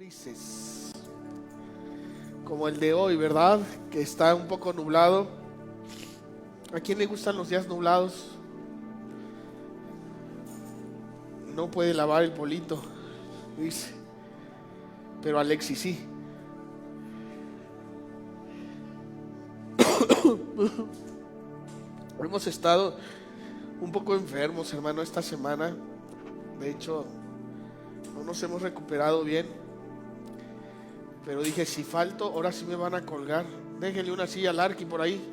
grises, como el de hoy, ¿verdad? Que está un poco nublado. ¿A quién le gustan los días nublados? No puede lavar el polito, dice, pero Alexis sí. Hemos estado un poco enfermos, hermano, esta semana. De hecho, no nos hemos recuperado bien. Pero dije, si falto, ahora sí me van a colgar. Déjenle una silla al Arqui por ahí.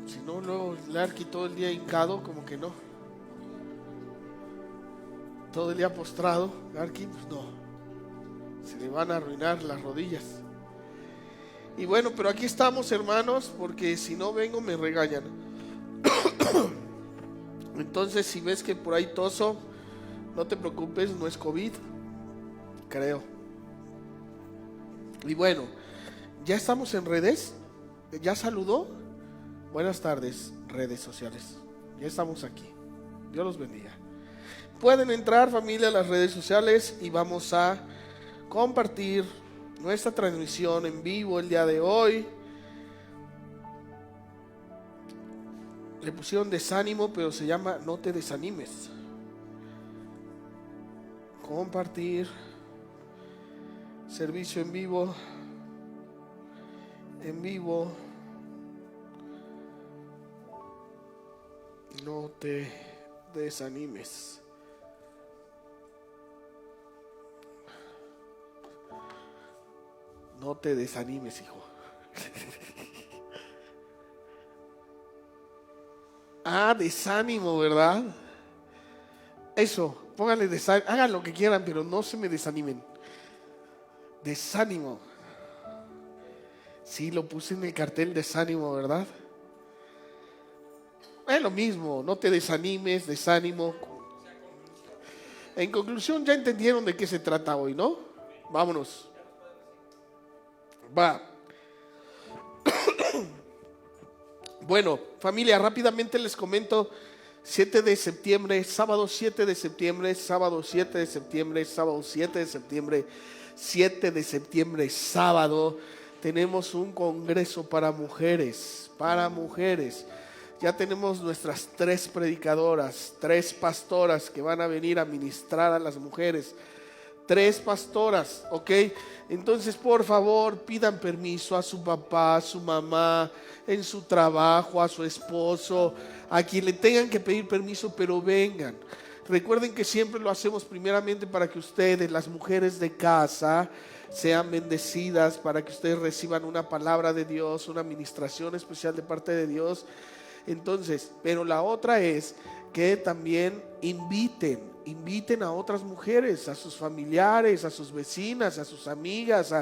Si no, luego el Arqui todo el día hincado, como que no. Todo el día postrado, Arqui, pues no. Se le van a arruinar las rodillas. Y bueno, pero aquí estamos, hermanos, porque si no vengo me regañan. Entonces, si ves que por ahí toso, no te preocupes, no es COVID, creo. Y bueno, ya estamos en redes. ¿Ya saludó? Buenas tardes, redes sociales. Ya estamos aquí. Dios los bendiga. Pueden entrar, familia, a las redes sociales y vamos a compartir nuestra transmisión en vivo el día de hoy. Le pusieron desánimo, pero se llama No te desanimes. Compartir. Servicio en vivo. En vivo. No te desanimes. No te desanimes, hijo. Desánimo, ¿verdad? Eso, pónganle desánimo. Hagan lo que quieran, pero no se me desanimen. Desánimo. Sí, lo puse en el cartel, desánimo, ¿verdad? Es lo mismo, no te desanimes, desánimo. En conclusión, ya entendieron de qué se trata hoy, ¿no? Vámonos. Va. Bueno, familia, rápidamente les comento. 7 de septiembre, sábado 7 de septiembre, sábado 7 de septiembre, sábado 7 de septiembre, 7 de septiembre, sábado, tenemos un congreso para mujeres, Ya tenemos nuestras 3 predicadoras, 3 pastoras que van a venir a ministrar a las mujeres. 3 pastoras, ¿ok? Entonces, por favor, pidan permiso a su papá, a su mamá, en su trabajo, a su esposo, a quien le tengan que pedir permiso, pero vengan. Recuerden que siempre lo hacemos primeramente para que ustedes, las mujeres de casa, sean bendecidas, para que ustedes reciban una palabra de Dios, una administración especial de parte de Dios. Entonces, pero la otra es que también inviten a otras mujeres, a sus familiares, a sus vecinas, a sus amigas.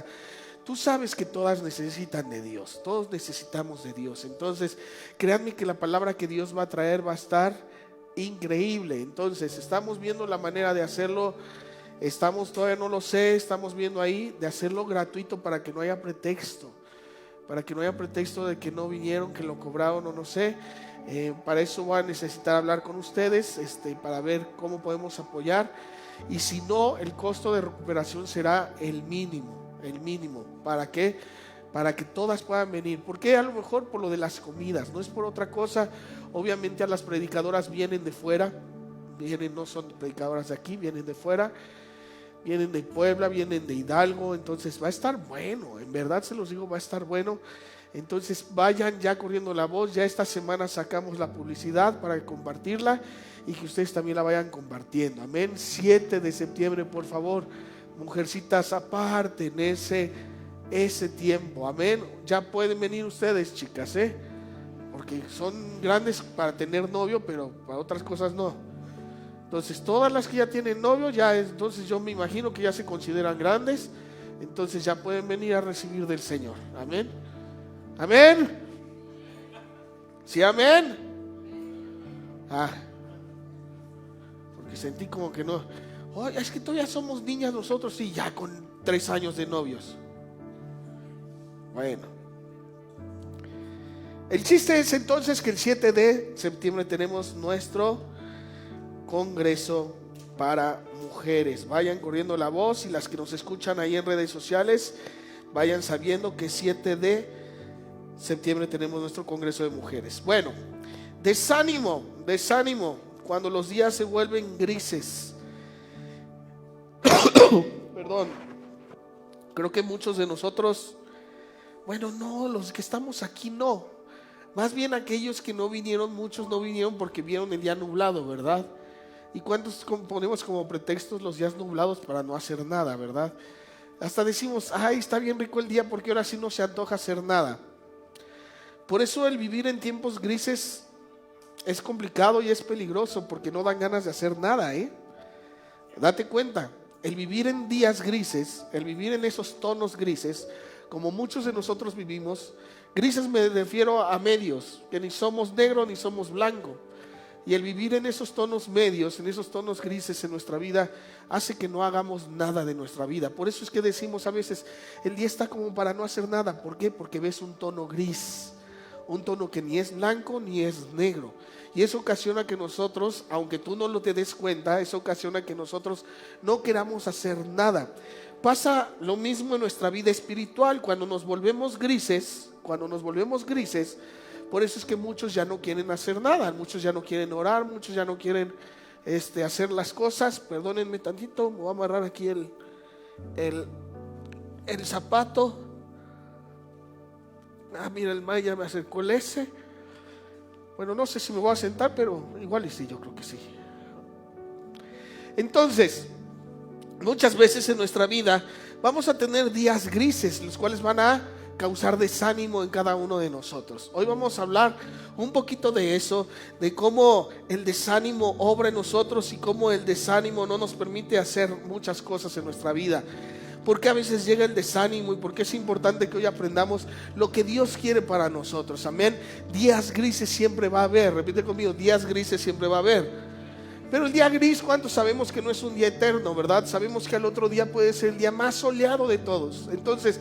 Tú sabes que todas necesitan de Dios, todos necesitamos de Dios. Entonces, créanme que la palabra que Dios va a traer va a estar increíble. Entonces, estamos viendo la manera de hacerlo. Todavía no lo sé, estamos viendo ahí de hacerlo gratuito para que no haya pretexto. Para que no haya pretexto de que no vinieron, que lo cobraron o no sé. Para eso voy a necesitar hablar con ustedes, para ver cómo podemos apoyar. Y si no, el costo de recuperación será el mínimo. ¿Para qué? Para que todas puedan venir. Porque a lo mejor por lo de las comidas, no es por otra cosa. Obviamente a las predicadoras vienen de fuera, no son predicadoras de aquí, vienen de fuera. Vienen de Puebla, vienen de Hidalgo. Entonces va a estar bueno, en verdad se los digo, va a estar bueno. Entonces vayan ya corriendo la voz. Ya esta semana sacamos la publicidad para compartirla y que ustedes también la vayan compartiendo. Amén. 7 de septiembre, por favor, mujercitas, aparten ese tiempo. Amén. Ya pueden venir ustedes, chicas, porque son grandes para tener novio, pero para otras cosas no. Entonces todas las que ya tienen novio, entonces yo me imagino que ya se consideran grandes. Entonces ya pueden venir a recibir del Señor. Amén. Amén. ¿Sí, amén? Porque sentí como que no. Es que todavía somos niñas nosotros, sí, ya con 3 años de novios. Bueno. El chiste es entonces que el 7 de septiembre tenemos nuestro congreso para mujeres. Vayan corriendo la voz, y las que nos escuchan ahí en redes sociales, vayan sabiendo que 7 de septiembre tenemos nuestro Congreso de Mujeres. Bueno, desánimo cuando los días se vuelven grises. Perdón, creo que muchos de nosotros, bueno, no, los que estamos aquí no, más bien aquellos que no vinieron, muchos no vinieron porque vieron el día nublado, ¿verdad? ¿Y cuántos ponemos como pretextos los días nublados para no hacer nada, verdad? Hasta decimos, ay, está bien rico el día porque ahora sí no se antoja hacer nada. Por eso el vivir en tiempos grises es complicado y es peligroso, porque no dan ganas de hacer nada, ¿eh? Date cuenta, el vivir en días grises, el vivir en esos tonos grises, como muchos de nosotros vivimos, grises me refiero a medios, que ni somos negro ni somos blanco. Y el vivir en esos tonos medios, en esos tonos grises en nuestra vida, hace que no hagamos nada de nuestra vida. Por eso es que decimos a veces, el día está como para no hacer nada. ¿Por qué? Porque ves un tono gris, un tono que ni es blanco ni es negro. Y eso ocasiona que nosotros, aunque tú no lo te des cuenta, eso ocasiona que nosotros no queramos hacer nada. Pasa lo mismo en nuestra vida espiritual, cuando nos volvemos grises, por eso es que muchos ya no quieren hacer nada, muchos ya no quieren orar, muchos ya no quieren hacer las cosas. Perdónenme tantito, me voy a amarrar aquí el zapato. Mira, el Maya me acercó el S. Bueno, no sé si me voy a sentar, pero igual y sí, yo creo que sí. Entonces, muchas veces en nuestra vida vamos a tener días grises, los cuales van a causar desánimo en cada uno de nosotros. Hoy vamos a hablar un poquito de eso, de cómo el desánimo obra en nosotros y cómo el desánimo no nos permite hacer muchas cosas en nuestra vida. ¿Por qué a veces llega el desánimo? Y por qué es importante que hoy aprendamos lo que Dios quiere para nosotros. Amén. Días grises siempre va a haber. Repite conmigo, días grises siempre va a haber. Pero el día gris, ¿cuántos sabemos que no es un día eterno, verdad? Sabemos que al otro día puede ser el día más soleado de todos. Entonces,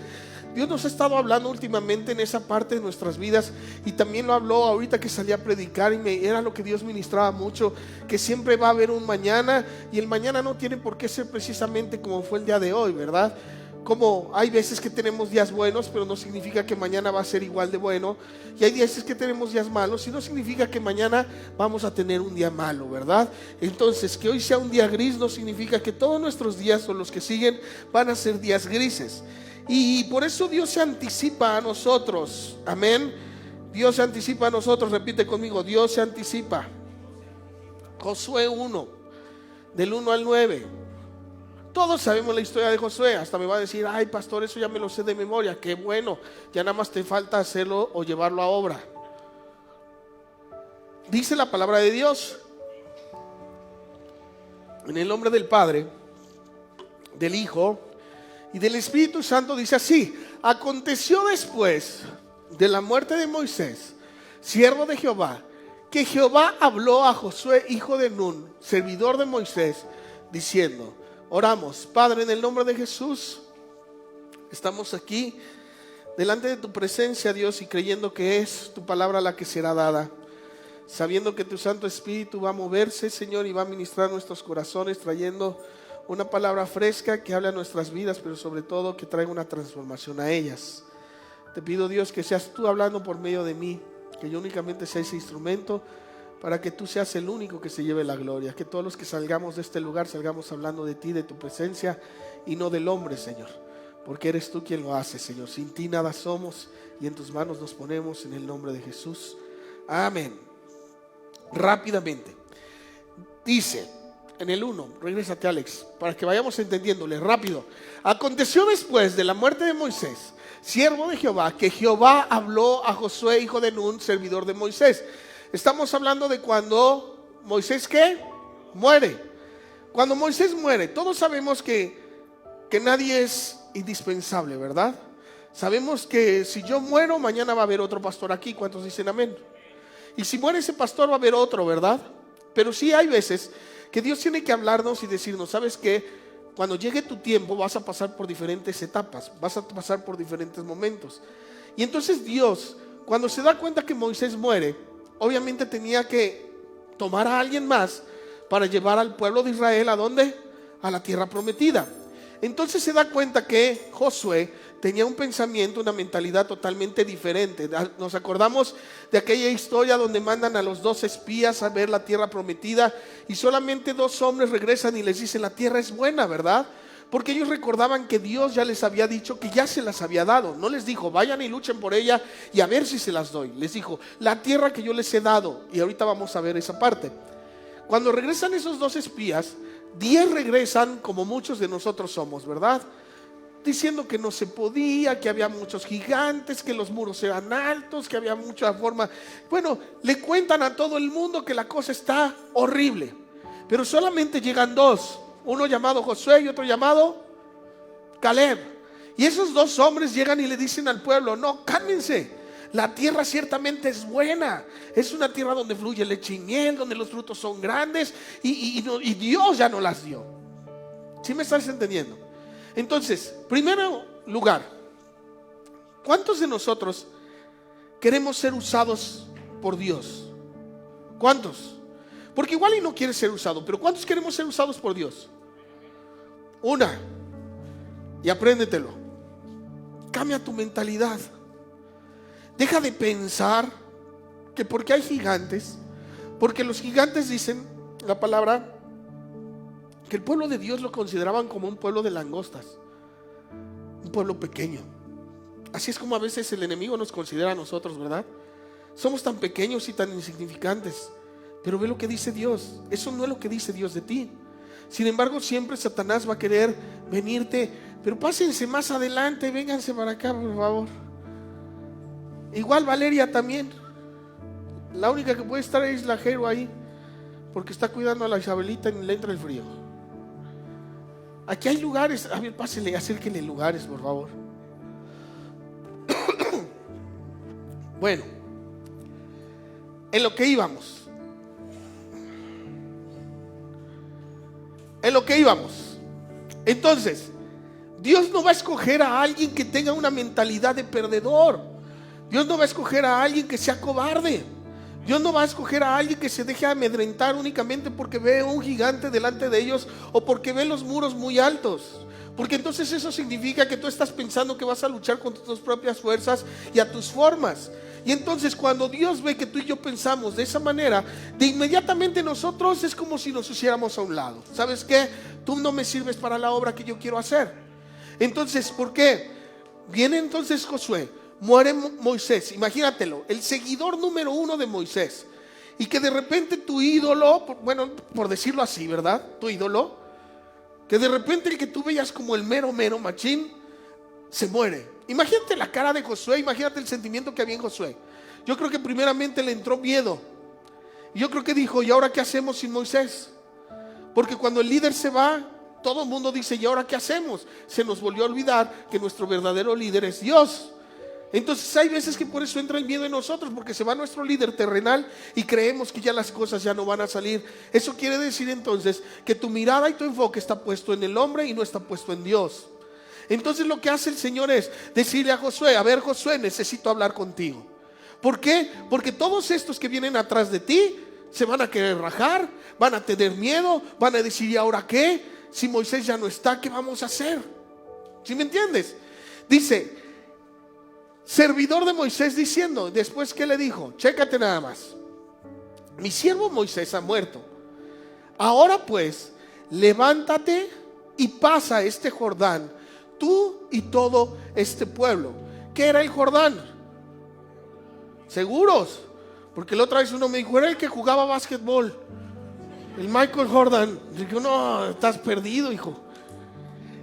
Dios nos ha estado hablando últimamente en esa parte de nuestras vidas, y también lo habló ahorita que salí a predicar, y era lo que Dios ministraba mucho, que siempre va a haber un mañana, y el mañana no tiene por qué ser precisamente como fue el día de hoy, ¿verdad? Como hay veces que tenemos días buenos, pero no significa que mañana va a ser igual de bueno, y hay veces que tenemos días malos y no significa que mañana vamos a tener un día malo, ¿verdad? Entonces, que hoy sea un día gris no significa que todos nuestros días o los que siguen van a ser días grises. Y por eso Dios se anticipa a nosotros. Amén. Dios se anticipa a nosotros. Repite conmigo, Dios se anticipa. Josué 1, del 1 al 9. Todos sabemos la historia de Josué. Hasta me va a decir, ay pastor, eso ya me lo sé de memoria. Qué bueno, ya nada más te falta hacerlo o llevarlo a obra. Dice la palabra de Dios, en el nombre del Padre, del Hijo y del Espíritu Santo, dice así: aconteció después de la muerte de Moisés, siervo de Jehová, que Jehová habló a Josué, hijo de Nun, servidor de Moisés, diciendo: oramos. Padre, en el nombre de Jesús, estamos aquí delante de tu presencia, Dios, y creyendo que es tu palabra la que será dada, sabiendo que tu Santo Espíritu va a moverse, Señor, y va a ministrar nuestros corazones, trayendo una palabra fresca que habla a nuestras vidas, pero sobre todo que traiga una transformación a ellas. Te pido, Dios, que seas tú hablando por medio de mí, que yo únicamente sea ese instrumento, para que tú seas el único que se lleve la gloria. Que todos los que salgamos de este lugar salgamos hablando de ti, de tu presencia, y no del hombre, Señor, porque eres tú quien lo hace, Señor. Sin ti nada somos, y en tus manos nos ponemos, en el nombre de Jesús. Amén. Rápidamente dice en el 1, regrésate Alex, para que vayamos entendiéndole rápido. Aconteció después de la muerte de Moisés, siervo de Jehová, que Jehová habló a Josué, hijo de Nun, servidor de Moisés. Estamos hablando de cuando Moisés, ¿qué? Muere. Cuando Moisés muere, todos sabemos que nadie es indispensable, ¿verdad? Sabemos que si yo muero, mañana va a haber otro pastor aquí. ¿Cuántos dicen amén? Y si muere ese pastor, va a haber otro, ¿verdad? Pero sí hay veces que Dios tiene que hablarnos y decirnos: ¿sabes qué? Cuando llegue tu tiempo vas a pasar por diferentes etapas, vas a pasar por diferentes momentos. Y entonces Dios, cuando se da cuenta que Moisés muere, obviamente tenía que tomar a alguien más para llevar al pueblo de Israel ¿a dónde? A la tierra prometida. Entonces se da cuenta que Josué tenía un pensamiento, una mentalidad totalmente diferente. Nos acordamos de aquella historia donde mandan a los 2 espías a ver la tierra prometida y solamente 2 hombres regresan y les dicen: la tierra es buena, ¿verdad? Porque ellos recordaban que Dios ya les había dicho que ya se las había dado. No les dijo: vayan y luchen por ella y a ver si se las doy. Les dijo: la tierra que yo les he dado. Y ahorita vamos a ver esa parte. Cuando regresan esos 2 espías, 10 regresan como muchos de nosotros somos, ¿verdad? Diciendo que no se podía, que había muchos gigantes, que los muros eran altos, que había mucha forma. Bueno, le cuentan a todo el mundo que la cosa está horrible. Pero solamente llegan 2, uno llamado Josué y otro llamado Caleb. Y esos 2 hombres llegan y le dicen al pueblo: no, cálmense, la tierra ciertamente es buena, es una tierra donde fluye leche y miel, donde los frutos son grandes y Dios ya no las dio. ¿Sí me estás entendiendo? Entonces, primero lugar, ¿cuántos de nosotros queremos ser usados por Dios? ¿Cuántos? Porque igual y no quieres ser usado, pero ¿cuántos queremos ser usados por Dios? Una, y apréndetelo. Cambia tu mentalidad. Deja de pensar que porque hay gigantes, porque los gigantes, dicen la palabra, que el pueblo de Dios lo consideraban como un pueblo de langostas, un pueblo pequeño. Así es como a veces el enemigo nos considera a nosotros, ¿verdad? Somos tan pequeños y tan insignificantes. Pero ve lo que dice Dios. Eso no es lo que dice Dios de ti. Sin embargo, siempre Satanás va a querer venirte: pero pásense más adelante, vénganse para acá, por favor. Igual Valeria también. La única que puede estar es la Jero ahí, porque está cuidando a la Isabelita y le entra el frío. Aquí hay lugares. A ver, pásenle, acérquenle lugares, por favor. Bueno, en lo que íbamos. Entonces, Dios no va a escoger a alguien que tenga una mentalidad de perdedor. Dios no va a escoger a alguien que sea cobarde. Dios no va a escoger a alguien que se deje amedrentar únicamente porque ve un gigante delante de ellos o porque ve los muros muy altos. Porque entonces eso significa que tú estás pensando que vas a luchar con tus propias fuerzas y a tus formas. Y entonces cuando Dios ve que tú y yo pensamos de esa manera, de inmediatamente nosotros es como si nos hiciéramos a un lado. ¿Sabes qué? Tú no me sirves para la obra que yo quiero hacer. Entonces, ¿por qué? Viene entonces Josué, muere Moisés, imagínatelo, el seguidor número 1 de Moisés. Y que de repente tu ídolo, bueno, por decirlo así, ¿verdad? Tu ídolo, que de repente el que tú veías como el mero machín, se muere. Imagínate la cara de Josué, imagínate el sentimiento que había en Josué. Yo creo que primeramente le entró miedo. Yo creo que dijo: ¿y ahora qué hacemos sin Moisés? Porque cuando el líder se va, todo el mundo dice: ¿y ahora qué hacemos? Se nos volvió a olvidar que nuestro verdadero líder es Dios. Entonces hay veces que por eso entra el miedo en nosotros, porque se va nuestro líder terrenal y creemos que ya las cosas ya no van a salir. Eso quiere decir entonces que tu mirada y tu enfoque está puesto en el hombre y no está puesto en Dios. Entonces lo que hace el Señor es decirle a Josué: a ver, Josué, necesito hablar contigo. ¿Por qué? Porque todos estos que vienen atrás de ti se van a querer rajar, van a tener miedo, van a decir: ¿y ahora qué? Si Moisés ya no está, ¿qué vamos a hacer? ¿Sí me entiendes? Dice, servidor de Moisés, diciendo, después ¿qué le dijo? Chécate nada más: mi siervo Moisés ha muerto. Ahora pues, levántate y pasa este Jordán, tú y todo este pueblo. ¿Qué era el Jordán? ¿Seguros? Porque la otra vez uno me dijo: era el que jugaba básquetbol, el Michael Jordan. Digo: no, estás perdido, hijo.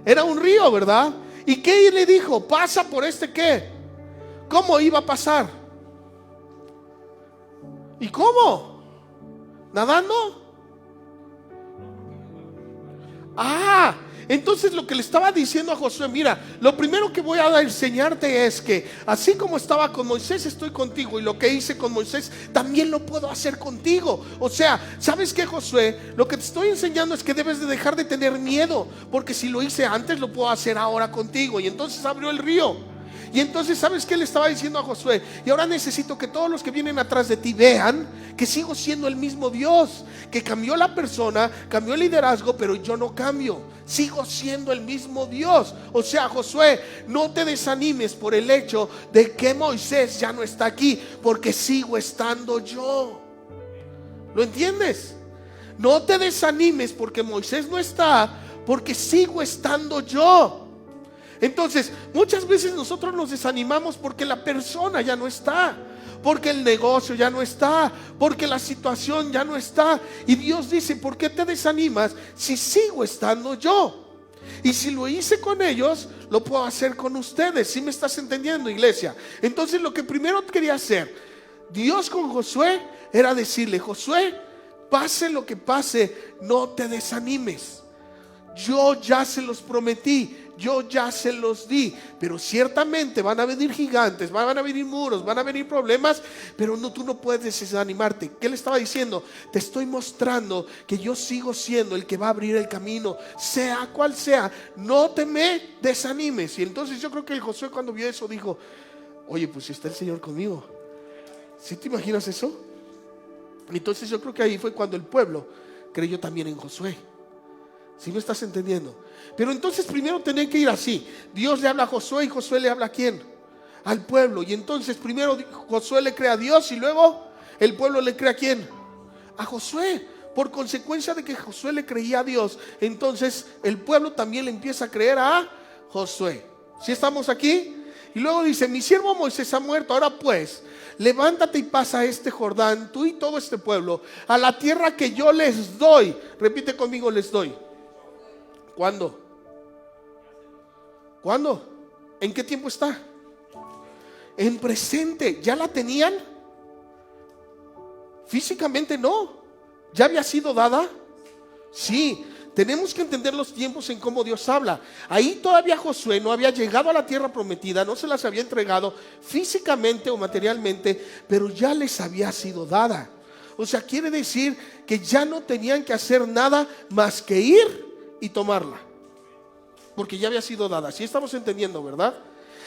Era un río, ¿verdad? ¿Y qué le dijo? Pasa por este ¿qué? ¿Cómo iba a pasar? ¿Y cómo? ¿Nadando? Entonces lo que le estaba diciendo a Josué: mira, lo primero que voy a enseñarte es que así como estaba con Moisés, estoy contigo, y lo que hice con Moisés también lo puedo hacer contigo. O sea, ¿sabes qué, Josué? Lo que te estoy enseñando es que debes de dejar de tener miedo, porque si lo hice antes, lo puedo hacer ahora contigo. Y entonces abrió el río. Y entonces, ¿sabes qué le estaba diciendo a Josué? Y ahora necesito que todos los que vienen atrás de ti vean que sigo siendo el mismo Dios, que cambió la persona, cambió el liderazgo, pero yo no cambio, sigo siendo el mismo Dios. O sea, Josué, no te desanimes por el hecho de que Moisés ya no está aquí, porque sigo estando yo. ¿Lo entiendes? No te desanimes porque Moisés no está, porque sigo estando yo. Entonces, muchas veces nosotros nos desanimamos porque la persona ya no está, porque el negocio ya no está, porque la situación ya no está. Y Dios dice, ¿por qué te desanimas si sigo estando yo? Y si lo hice con ellos, lo puedo hacer con ustedes. ¿Sí me estás entendiendo, iglesia? Entonces, lo que primero quería hacer Dios con Josué era decirle: Josué, pase lo que pase, no te desanimes. Yo ya se los prometí, yo ya se los di, pero ciertamente van a venir gigantes, van a venir muros, van a venir problemas, pero no, tú no puedes desanimarte. ¿Qué le estaba diciendo? Te estoy mostrando que yo sigo siendo el que va a abrir el camino, sea cual sea, no te me desanimes. Y entonces yo creo que el Josué, cuando vio eso, dijo: oye, pues si está el Señor conmigo. ¿Sí te imaginas eso? Entonces yo creo que ahí fue cuando el pueblo creyó también en Josué. ¿Sí me estás entendiendo? Pero entonces primero tenía que ir así. Dios le habla a Josué y Josué le habla ¿a quién? Al pueblo. Y entonces primero Josué le cree a Dios y luego el pueblo le cree ¿a quién? A Josué. Por consecuencia de que Josué le creía a Dios, entonces el pueblo también le empieza a creer a Josué. ¿Sí estamos aquí? Y luego dice: mi siervo Moisés ha muerto, ahora pues levántate y pasa este Jordán, tú y todo este pueblo, a la tierra que yo les doy. Repite conmigo: les doy. ¿Cuándo? ¿Cuándo? ¿En qué tiempo está? En presente. ¿Ya la tenían? Físicamente no. ¿Ya había sido dada? Sí. Tenemos que entender los tiempos en cómo Dios habla. Ahí todavía Josué no había llegado a la tierra prometida, no se las había entregado físicamente o materialmente, pero ya les había sido dada. O sea, quiere decir que ya no tenían que hacer nada más que ir y tomarla, porque ya había sido dada. ¿Sí estamos entendiendo, verdad?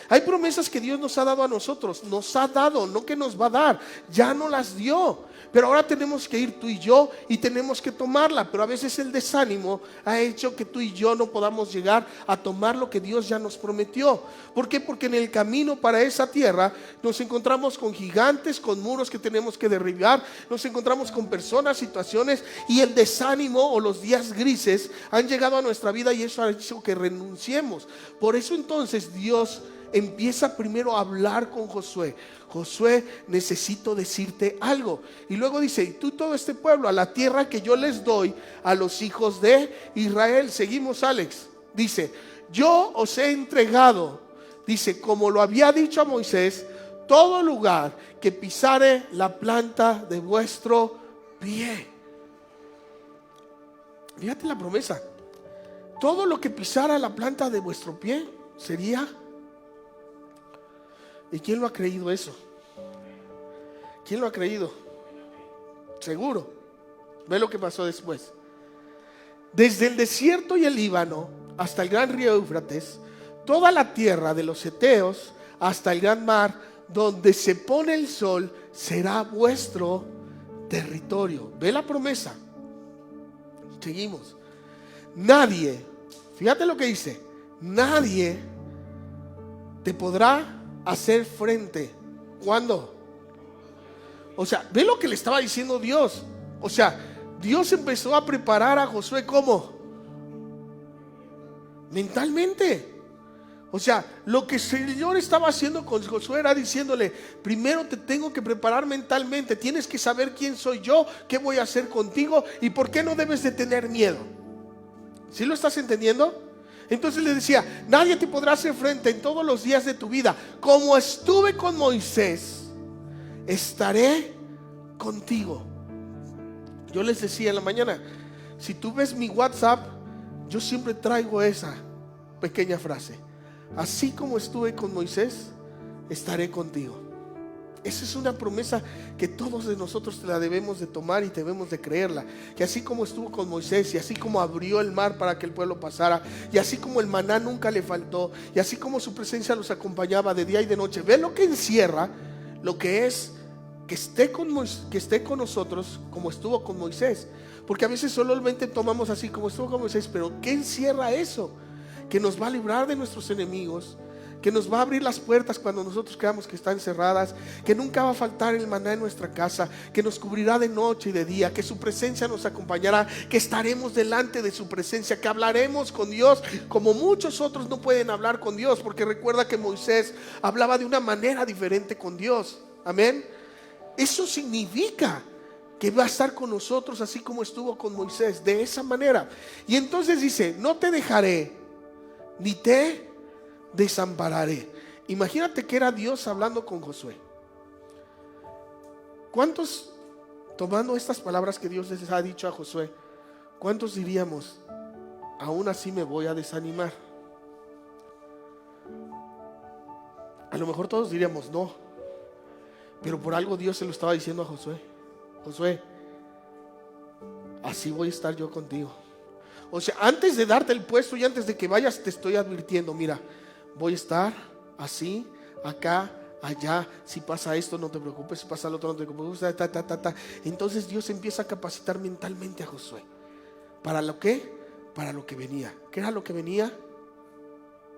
Hay promesas que Dios nos ha dado a nosotros, nos ha dado, no que nos va a dar, ya no las dio, pero ahora tenemos que ir tú y yo y tenemos que tomarla. Pero a veces el desánimo ha hecho que tú y yo no podamos llegar a tomar lo que Dios ya nos prometió. ¿Por qué? Porque en el camino para esa tierra nos encontramos con gigantes, con muros que tenemos que derribar, nos encontramos con personas, situaciones, y el desánimo o los días grises han llegado a nuestra vida y eso ha hecho que renunciemos. Por eso entonces Dios empieza primero a hablar con Josué. Josué, necesito decirte algo. Y luego dice: y tú todo este pueblo, a la tierra que yo les doy a los hijos de Israel. Seguimos, Alex. Dice: yo os he entregado, dice, como lo había dicho a Moisés, todo lugar que pisare la planta de vuestro pie. Fíjate la promesa: todo lo que pisara la planta de vuestro pie sería. ¿Y quién lo ha creído eso? ¿Quién lo ha creído? Seguro. Ve lo que pasó después. Desde el desierto y el Líbano hasta el gran río Éufrates, toda la tierra de los heteos hasta el gran mar, donde se pone el sol, será vuestro territorio. Ve la promesa. Seguimos. Nadie, fíjate lo que dice: nadie te podrá hacer frente. ¿Cuándo? O sea, ve lo que le estaba diciendo Dios. O sea, Dios empezó a preparar a Josué. ¿Cómo? Mentalmente. O sea, lo que el Señor estaba haciendo con Josué era diciéndole: primero te tengo que preparar mentalmente. Tienes que saber quién soy yo, qué voy a hacer contigo y por qué no debes de tener miedo. ¿Sí lo estás entendiendo? Entonces le decía: nadie te podrá hacer frente en todos los días de tu vida. Como estuve con Moisés, estaré contigo. Yo les decía en la mañana, si tú ves mi WhatsApp, yo siempre traigo esa pequeña frase: así como estuve con Moisés, estaré contigo. Esa es una promesa que todos de nosotros la debemos de tomar y debemos de creerla. Que así como estuvo con Moisés, y así como abrió el mar para que el pueblo pasara, y así como el maná nunca le faltó, y así como su presencia los acompañaba de día y de noche, ve lo que encierra, lo que es que esté con nosotros como estuvo con Moisés. Porque a veces solamente tomamos así como estuvo con Moisés, pero ¿qué encierra eso? Que nos va a librar de nuestros enemigos, que nos va a abrir las puertas cuando nosotros creamos que están cerradas, que nunca va a faltar el maná en nuestra casa, que nos cubrirá de noche y de día, que su presencia nos acompañará, que estaremos delante de su presencia, que hablaremos con Dios como muchos otros no pueden hablar con Dios, porque recuerda que Moisés hablaba de una manera diferente con Dios. Amén. Eso significa que va a estar con nosotros así como estuvo con Moisés, de esa manera. Y entonces dice, no te dejaré ni te desampararé. Imagínate que era Dios hablando con Josué. ¿Cuántos, tomando estas palabras que Dios les ha dicho a Josué, cuántos diríamos, aún así me voy a desanimar? A lo mejor todos diríamos no, pero por algo Dios se lo estaba diciendo a Josué. Josué, así voy a estar yo contigo. O sea, antes de darte el puesto y antes de que vayas, te estoy advirtiendo, mira, voy a estar así, acá, allá. Si pasa esto, no te preocupes. Si pasa lo otro, no te preocupes. Entonces Dios empieza a capacitar mentalmente a Josué. ¿Para lo qué? Para lo que venía. ¿Qué era lo que venía?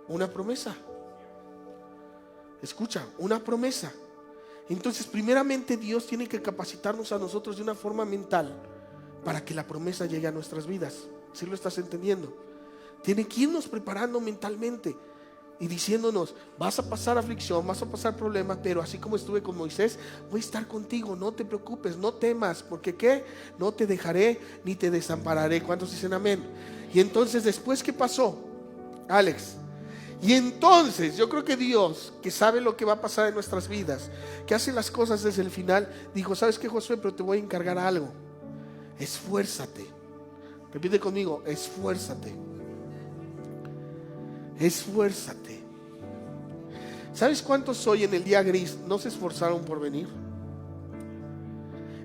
Una promesa. Escucha, una promesa. Entonces, primeramente Dios tiene que capacitarnos a nosotros de una forma mental para que la promesa llegue a nuestras vidas. ¿Sí lo estás entendiendo? Tiene que irnos preparando mentalmente y diciéndonos, vas a pasar aflicción, vas a pasar problemas, pero así como estuve con Moisés, voy a estar contigo, no te preocupes, no temas, porque ¿qué? No te dejaré ni te desampararé. ¿Cuántos dicen amén? Y entonces, ¿después qué pasó, Alex? Y entonces yo creo que Dios, que sabe lo que va a pasar en nuestras vidas, que hace las cosas desde el final, dijo, ¿sabes qué, Josué? Pero te voy a encargar algo. Esfuérzate. Repite conmigo, esfuérzate. Esfuérzate. ¿Sabes cuántos hoy en el día gris no se esforzaron por venir?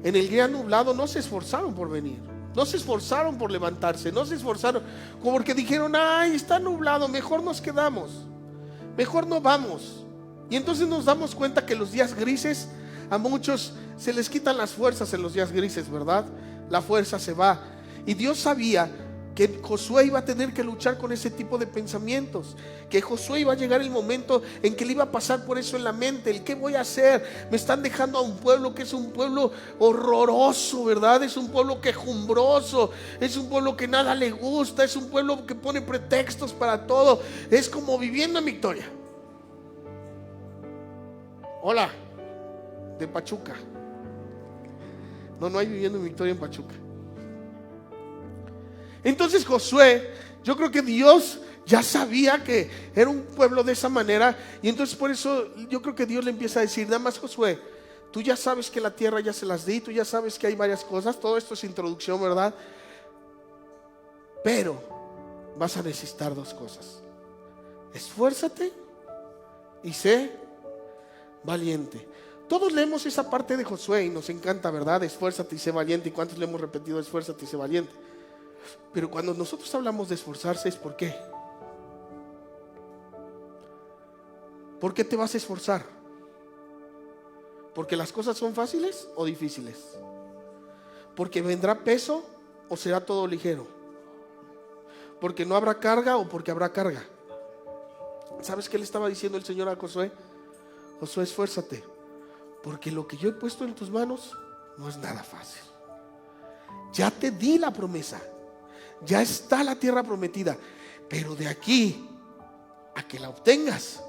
En el día nublado no se esforzaron por venir. No se esforzaron por levantarse, no se esforzaron porque dijeron, ay, está nublado, mejor nos quedamos, mejor no vamos. Y entonces nos damos cuenta que los días grises, a muchos se les quitan las fuerzas en los días grises, ¿verdad? La fuerza se va. Y Dios sabía que Josué iba a tener que luchar con ese tipo de pensamientos, que Josué iba a llegar el momento en que le iba a pasar por eso en la mente, el qué voy a hacer. Me están dejando a un pueblo que es un pueblo horroroso, ¿verdad? Es un pueblo quejumbroso, es un pueblo que nada le gusta, es un pueblo que pone pretextos para todo. Es como viviendo en Victoria. Hola, de Pachuca. No hay viviendo en Victoria en Pachuca. Entonces Josué, yo creo que Dios ya sabía que era un pueblo de esa manera. Y entonces por eso yo creo que Dios le empieza a decir, nada más Josué, tú ya sabes que la tierra ya se las di, tú ya sabes que hay varias cosas. Todo esto es introducción, ¿verdad? Pero vas a necesitar dos cosas: esfuérzate y sé valiente. Todos leemos esa parte de Josué y nos encanta, ¿verdad? Esfuérzate y sé valiente. ¿Y cuántos le hemos repetido esfuérzate y sé valiente? Pero cuando nosotros hablamos de esforzarse, ¿es por qué? ¿Por qué te vas a esforzar? ¿Porque las cosas son fáciles o difíciles? ¿Porque vendrá peso o será todo ligero? ¿Porque no habrá carga o porque habrá carga? ¿Sabes qué le estaba diciendo el Señor a Josué? Josué, esfuérzate, porque lo que yo he puesto en tus manos no es nada fácil. Ya te di la promesa, ya está la tierra prometida, pero de aquí a que la obtengas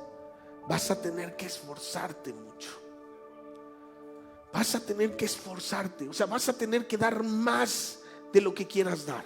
vas a tener que esforzarte mucho. Vas a tener que esforzarte, o sea, vas a tener que dar más de lo que quieras dar.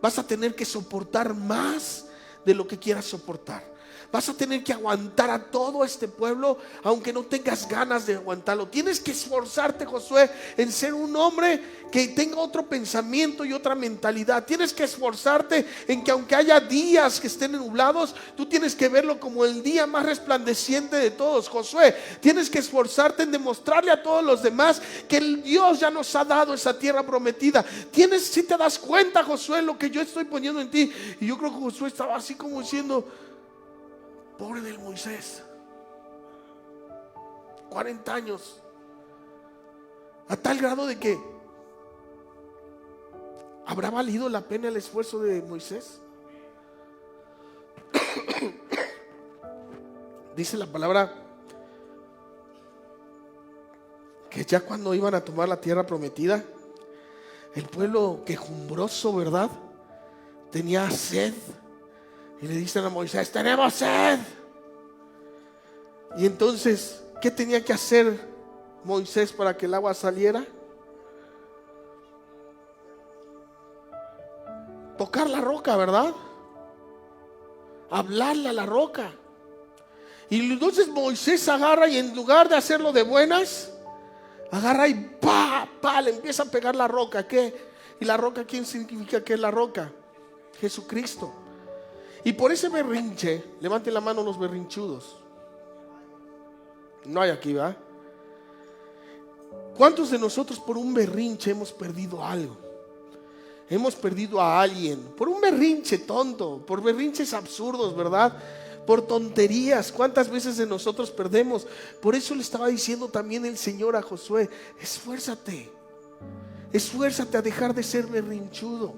Vas a tener que soportar más de lo que quieras soportar. Vas a tener que aguantar a todo este pueblo, aunque no tengas ganas de aguantarlo. Tienes que esforzarte, Josué, en ser un hombre que tenga otro pensamiento y otra mentalidad. Tienes que esforzarte en que aunque haya días que estén nublados, tú tienes que verlo como el día más resplandeciente de todos. Josué, tienes que esforzarte en demostrarle a todos los demás que el Dios ya nos ha dado esa tierra prometida. Si te das cuenta, Josué, lo que yo estoy poniendo en ti. Y yo creo que Josué estaba así como diciendo: pobre del Moisés, 40 años, a tal grado de que ¿habrá valido la pena el esfuerzo de Moisés? Dice la palabra que ya cuando iban a tomar la tierra prometida, el pueblo quejumbroso, ¿verdad?, tenía sed. Y le dicen a Moisés: tenemos sed. Y entonces, ¿qué tenía que hacer Moisés para que el agua saliera? Tocar la roca, ¿verdad? Hablarle a la roca. Y entonces Moisés agarra y en lugar de hacerlo de buenas, agarra y le empieza a pegar la roca. ¿Qué? ¿Y la roca quién significa que es la roca? Jesucristo. Y por ese berrinche, levanten la mano los berrinchudos. No hay aquí, ¿va? ¿Cuántos de nosotros por un berrinche hemos perdido algo? Hemos perdido a alguien por un berrinche tonto, por berrinches absurdos, ¿verdad? Por tonterías. ¿Cuántas veces de nosotros perdemos? Por eso le estaba diciendo también el Señor a Josué: esfuérzate, esfuérzate a dejar de ser berrinchudo,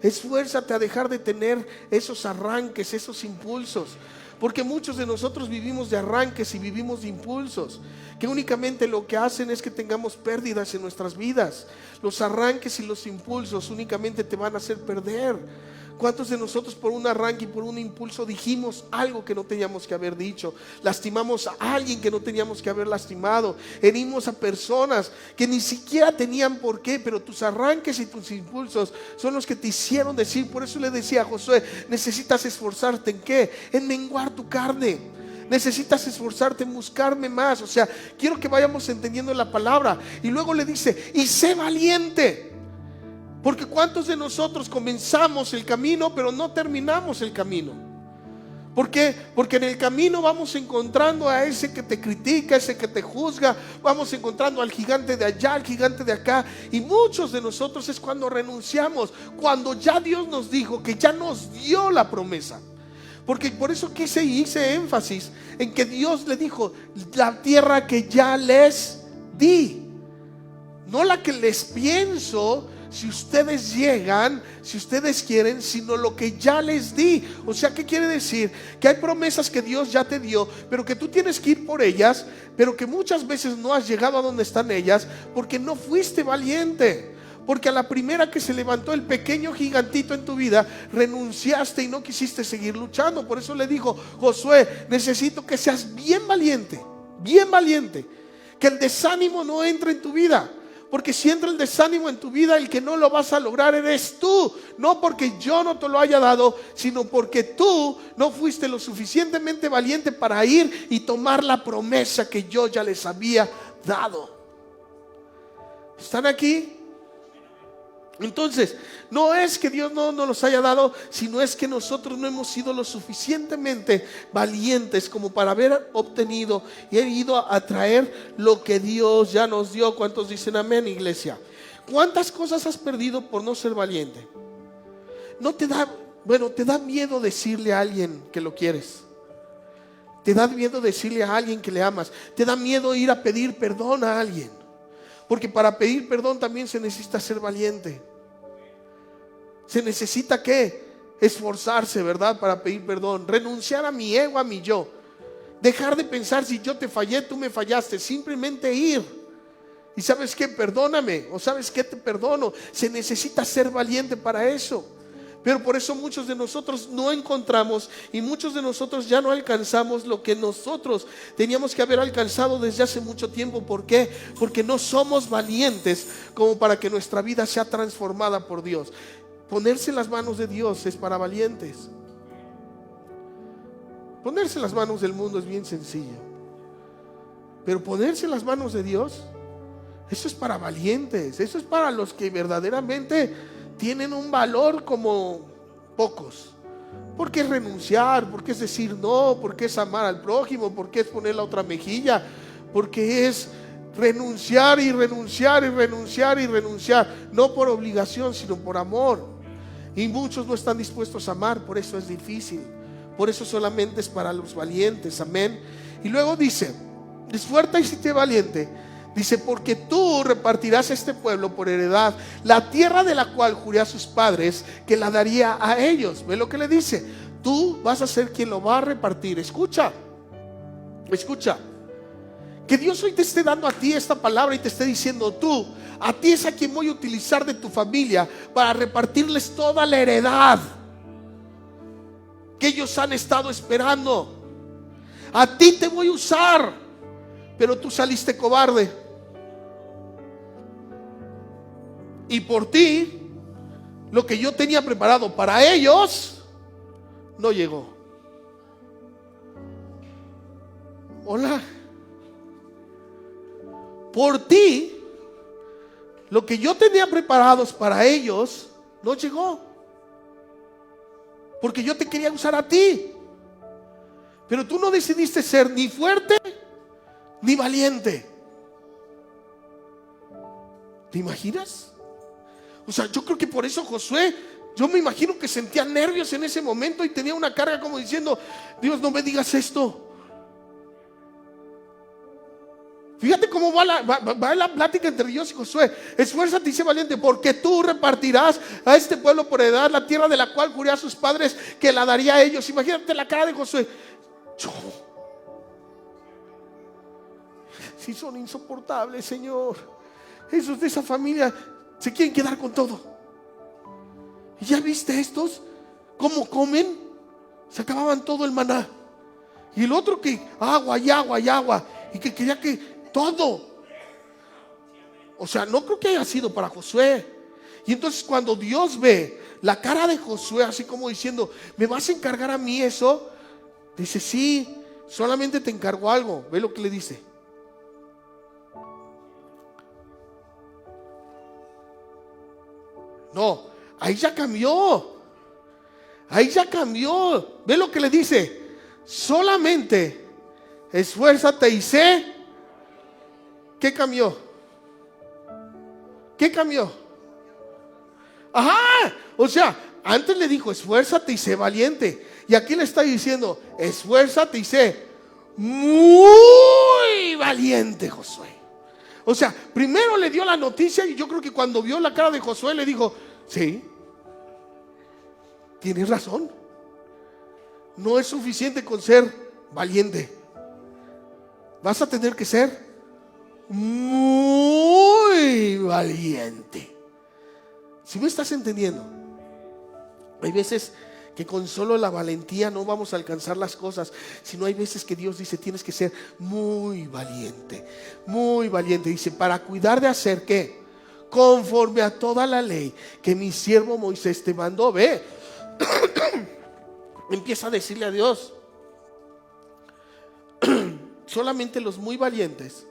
esfuérzate a dejar de tener esos arranques, esos impulsos. Porque muchos de nosotros vivimos de arranques y vivimos de impulsos, que únicamente lo que hacen es que tengamos pérdidas en nuestras vidas. Los arranques y los impulsos únicamente te van a hacer perder. ¿Cuántos de nosotros por un arranque y por un impulso dijimos algo que no teníamos que haber dicho? Lastimamos a alguien que no teníamos que haber lastimado. Herimos a personas que ni siquiera tenían por qué, pero tus arranques y tus impulsos son los que te hicieron decir. Por eso le decía a Josué: necesitas esforzarte ¿en qué? En menguar tu carne. Necesitas esforzarte en buscarme más. O sea, quiero que vayamos entendiendo la palabra. Y luego le dice: y sé valiente. Porque ¿cuántos de nosotros comenzamos el camino pero no terminamos el camino? ¿Por qué? Porque en el camino vamos encontrando a ese que te critica, ese que te juzga. Vamos encontrando al gigante de allá, al gigante de acá. Y muchos de nosotros es cuando renunciamos, cuando ya Dios nos dijo que ya nos dio la promesa. Porque por eso hice énfasis en que Dios le dijo: la tierra que ya les di, no la que les pienso si ustedes llegan, si ustedes quieren, sino lo que ya les di. O sea, ¿qué quiere decir? Que hay promesas que Dios ya te dio, pero que tú tienes que ir por ellas, pero que muchas veces no has llegado a donde están ellas porque no fuiste valiente. Porque a la primera que se levantó el pequeño gigantito en tu vida, renunciaste y no quisiste seguir luchando. Por eso le dijo: Josué, necesito que seas bien valiente, que el desánimo no entre en tu vida. Porque si entra el desánimo en tu vida, el que no lo vas a lograr eres tú. No porque yo no te lo haya dado, sino porque tú no fuiste lo suficientemente valiente para ir y tomar la promesa que yo ya les había dado. ¿Están aquí? Entonces, no es que Dios no nos los haya dado, sino es que nosotros no hemos sido lo suficientemente valientes como para haber obtenido y ido a traer lo que Dios ya nos dio. ¿Cuántos dicen amén, iglesia? ¿Cuántas cosas has perdido por no ser valiente? ¿No te da miedo decirle a alguien que lo quieres? ¿Te da miedo decirle a alguien que le amas? ¿Te da miedo ir a pedir perdón a alguien? Porque para pedir perdón también se necesita ser valiente. Se necesita ¿qué? Esforzarse, ¿verdad? Para pedir perdón. Renunciar a mi ego, a mi yo. Dejar de pensar: si yo te fallé, tú me fallaste. Simplemente ir. Y ¿sabes qué? Perdóname. O ¿sabes qué? Te perdono. Se necesita ser valiente para eso. Pero por eso muchos de nosotros no encontramos y muchos de nosotros ya no alcanzamos lo que nosotros teníamos que haber alcanzado desde hace mucho tiempo. ¿Por qué? Porque no somos valientes como para que nuestra vida sea transformada por Dios. Ponerse en las manos de Dios es para valientes. Ponerse en las manos del mundo es bien sencillo, pero ponerse en las manos de Dios, eso es para valientes, eso es para los que verdaderamente tienen un valor como pocos. Porque es renunciar, porque es decir no, porque es amar al prójimo, porque es poner la otra mejilla, porque es renunciar y renunciar y renunciar y renunciar, no por obligación sino por amor. Y muchos no están dispuestos a amar, por eso es difícil, por eso solamente es para los valientes. Amén. Y luego dice, esfuerza y sé valiente. Dice, porque tú repartirás este pueblo por heredad la tierra de la cual juré a sus padres que la daría a ellos. ¿Ve lo que le dice? Tú vas a ser quien lo va a repartir. Escucha, escucha. Que Dios hoy te esté dando a ti esta palabra y te esté diciendo, tú, a ti es a quien voy a utilizar de tu familia para repartirles toda la heredad que ellos han estado esperando. A ti te voy a usar, pero tú saliste cobarde. Y por ti, lo que yo tenía preparado para ellos no llegó. Hola. Por ti, lo que yo tenía preparados para ellos no llegó. Porque yo te quería usar a ti. Pero tú no decidiste ser ni fuerte ni valiente. ¿Te imaginas? O sea, yo creo que por eso Josué, yo me imagino que sentía nervios en ese momento y tenía una carga como diciendo, Dios, no me digas esto. Fíjate cómo va la plática entre Dios y Josué. Esfuérzate y sé valiente, porque tú repartirás a este pueblo por heredad la tierra de la cual juré a sus padres que la daría a ellos. Imagínate la cara de Josué. Si son insoportables, Señor. Esos de esa familia se quieren quedar con todo. ¿Y ya viste estos? ¿Cómo comen? Se acababan todo el maná. Y el otro que agua y agua y agua. Y que quería que todo. O sea, no creo que haya sido para Josué. Y entonces cuando Dios ve la cara de Josué así como diciendo, ¿me vas a encargar a mí eso? Dice, sí, solamente te encargo algo. Ve lo que le dice. No, ahí ya cambió. Ahí ya cambió. Ve lo que le dice. Solamente esfuérzate y sé. ¿Qué cambió? ¿Qué cambió? Ajá. O sea, antes le dijo esfuérzate y sé valiente. Y aquí le está diciendo esfuérzate y sé muy valiente, Josué. O sea, primero le dio la noticia y yo creo que cuando vio la cara de Josué le dijo, sí, tienes razón. No es suficiente con ser valiente. Vas a tener que ser muy valiente. ¿Sí me estás entendiendo? Hay veces que con solo la valentía no vamos a alcanzar las cosas, sino hay veces que Dios dice tienes que ser muy valiente. Muy valiente. Dice, para cuidar de hacer ¿qué? Conforme a toda la ley que mi siervo Moisés te mandó. Ve. Empieza a decirle a Dios. Solamente los muy valientes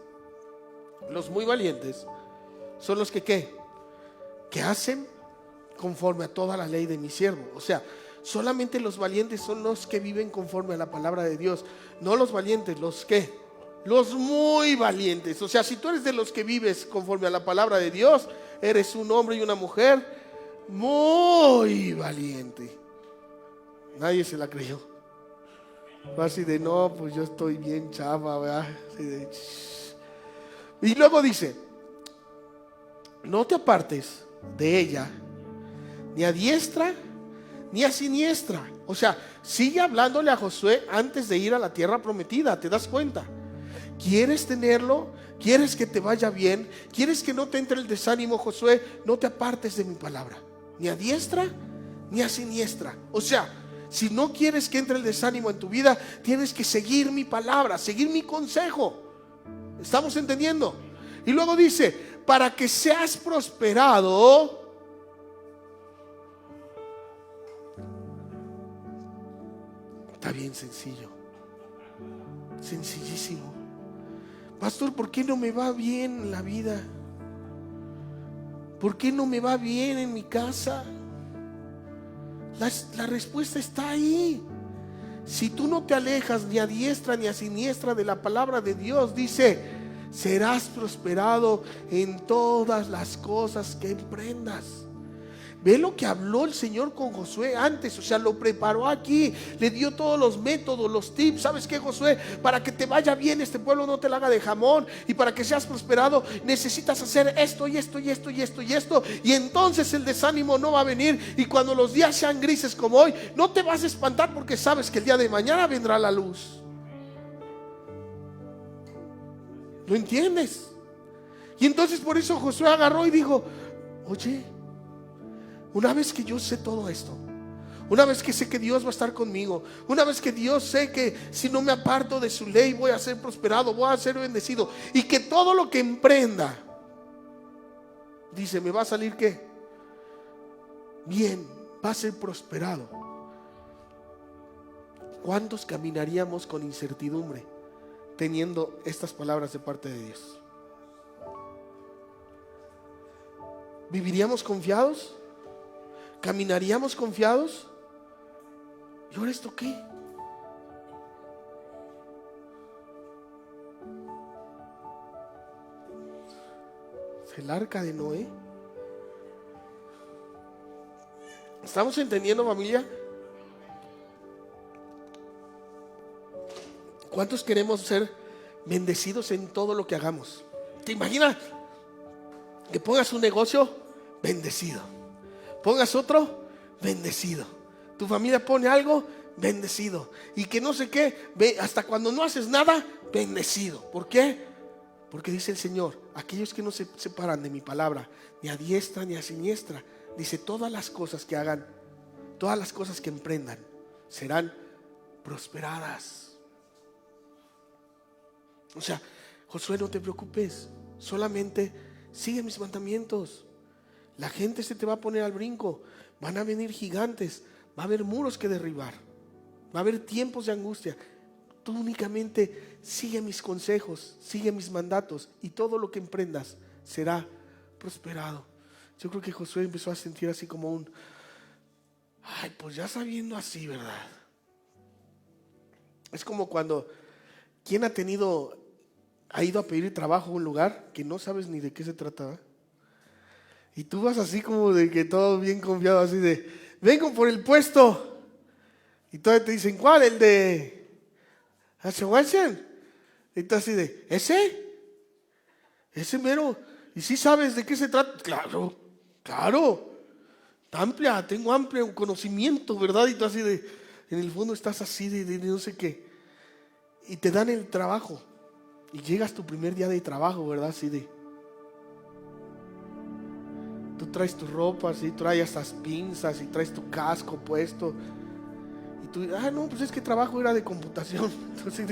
son los que ¿qué? Que hacen conforme a toda la ley de mi siervo. O sea, solamente los valientes son los que viven conforme a la palabra de Dios. No los valientes, los que los muy valientes. O sea, si tú eres de los que vives conforme a la palabra de Dios, eres un hombre y una mujer muy valiente. Nadie se la creyó. Fue así de no, pues yo estoy bien chava, ¿verdad? Y luego dice, no te apartes de ella ni a diestra ni a siniestra. O sea, sigue hablándole a Josué antes de ir a la tierra prometida. ¿Te das cuenta? ¿Quieres tenerlo? ¿Quieres que te vaya bien? ¿Quieres que no te entre el desánimo, Josué? No te apartes de mi palabra, ni a diestra ni a siniestra. O sea, si no quieres que entre el desánimo en tu vida, tienes que seguir mi palabra, seguir mi consejo. ¿Estamos entendiendo? Y luego dice, para que seas prosperado. Está bien sencillo. Sencillísimo. Pastor, ¿por qué no me va bien en la vida? ¿Por qué no me va bien en mi casa? La respuesta está ahí. Si tú no te alejas ni a diestra ni a siniestra de la palabra de Dios, dice: serás prosperado en todas las cosas que emprendas. Ve lo que habló el Señor con Josué antes, o sea, lo preparó aquí, le dio todos los métodos, los tips. ¿Sabes qué, Josué? Para que te vaya bien, este pueblo no te la haga de jamón, y para que seas prosperado necesitas hacer esto y esto y esto y esto y esto, y entonces el desánimo no va a venir. Y cuando los días sean grises como hoy, no te vas a espantar, porque sabes que el día de mañana vendrá la luz. ¿Lo entiendes? Y entonces por eso Josué agarró y dijo: oye, una vez que yo sé todo esto, una vez que sé que Dios va a estar conmigo, una vez que Dios sé que si no me aparto de su ley voy a ser prosperado, voy a ser bendecido, y que todo lo que emprenda, dice, me va a salir ¿qué? Bien, va a ser prosperado. ¿Cuántos caminaríamos con incertidumbre teniendo estas palabras de parte de Dios? ¿Viviríamos confiados? ¿Caminaríamos confiados? ¿Y ahora esto qué? El arca de Noé. ¿Estamos entendiendo, familia? ¿Cuántos queremos ser bendecidos en todo lo que hagamos? ¿Te imaginas que pongas un negocio? Bendecido. Pongas otro, bendecido. Tu familia pone algo, bendecido. Y que no sé qué, hasta cuando no haces nada, bendecido. ¿Por qué? Porque dice el Señor: aquellos que no se separan de mi palabra, ni a diestra ni a siniestra, dice, todas las cosas que hagan, todas las cosas que emprendan, serán prosperadas. O sea, Josué, no te preocupes, solamente sigue mis mandamientos. La gente se te va a poner al brinco, van a venir gigantes, va a haber muros que derribar, va a haber tiempos de angustia. Tú únicamente sigue mis consejos, sigue mis mandatos, y todo lo que emprendas será prosperado. Yo creo que Josué empezó a sentir así como un: ay, pues ya sabiendo así, ¿verdad? Es como cuando, ¿quién ha ido a pedir trabajo a un lugar que no sabes ni de qué se trataba? Y tú vas así como de que todo bien confiado, así de: vengo por el puesto. Y todavía te dicen: ¿cuál? El de Achahuachen. Y tú así de: ese mero. ¿Y si sabes de qué se trata? Claro, tengo amplio conocimiento, ¿verdad? Y tú así de, en el fondo estás así de no sé qué. Y te dan el trabajo. Y llegas tu primer día de trabajo, ¿verdad? Así de, tú traes tu ropa, así, traes estas pinzas y traes tu casco puesto. Y tú, no, pues es que trabajo era de computación. Entonces,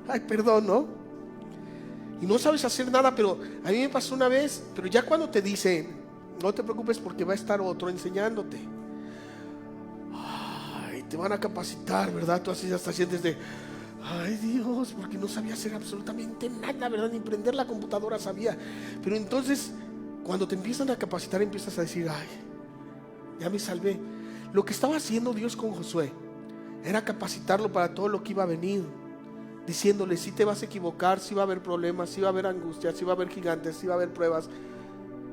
ay, perdón, ¿no? Y no sabes hacer nada, pero a mí me pasó una vez. Pero ya cuando te dicen: no te preocupes porque va a estar otro enseñándote, ay, te van a capacitar, ¿verdad? Tú así hasta sientes de: ay, Dios, porque no sabía hacer absolutamente nada, ¿verdad? Ni prender la computadora sabía. Pero entonces, cuando te empiezan a capacitar, empiezas a decir: ay, ya me salvé. Lo que estaba haciendo Dios con Josué era capacitarlo para todo lo que iba a venir, diciéndole: sí te vas a equivocar, sí va a haber problemas, sí va a haber angustias, sí va a haber gigantes, sí va a haber pruebas,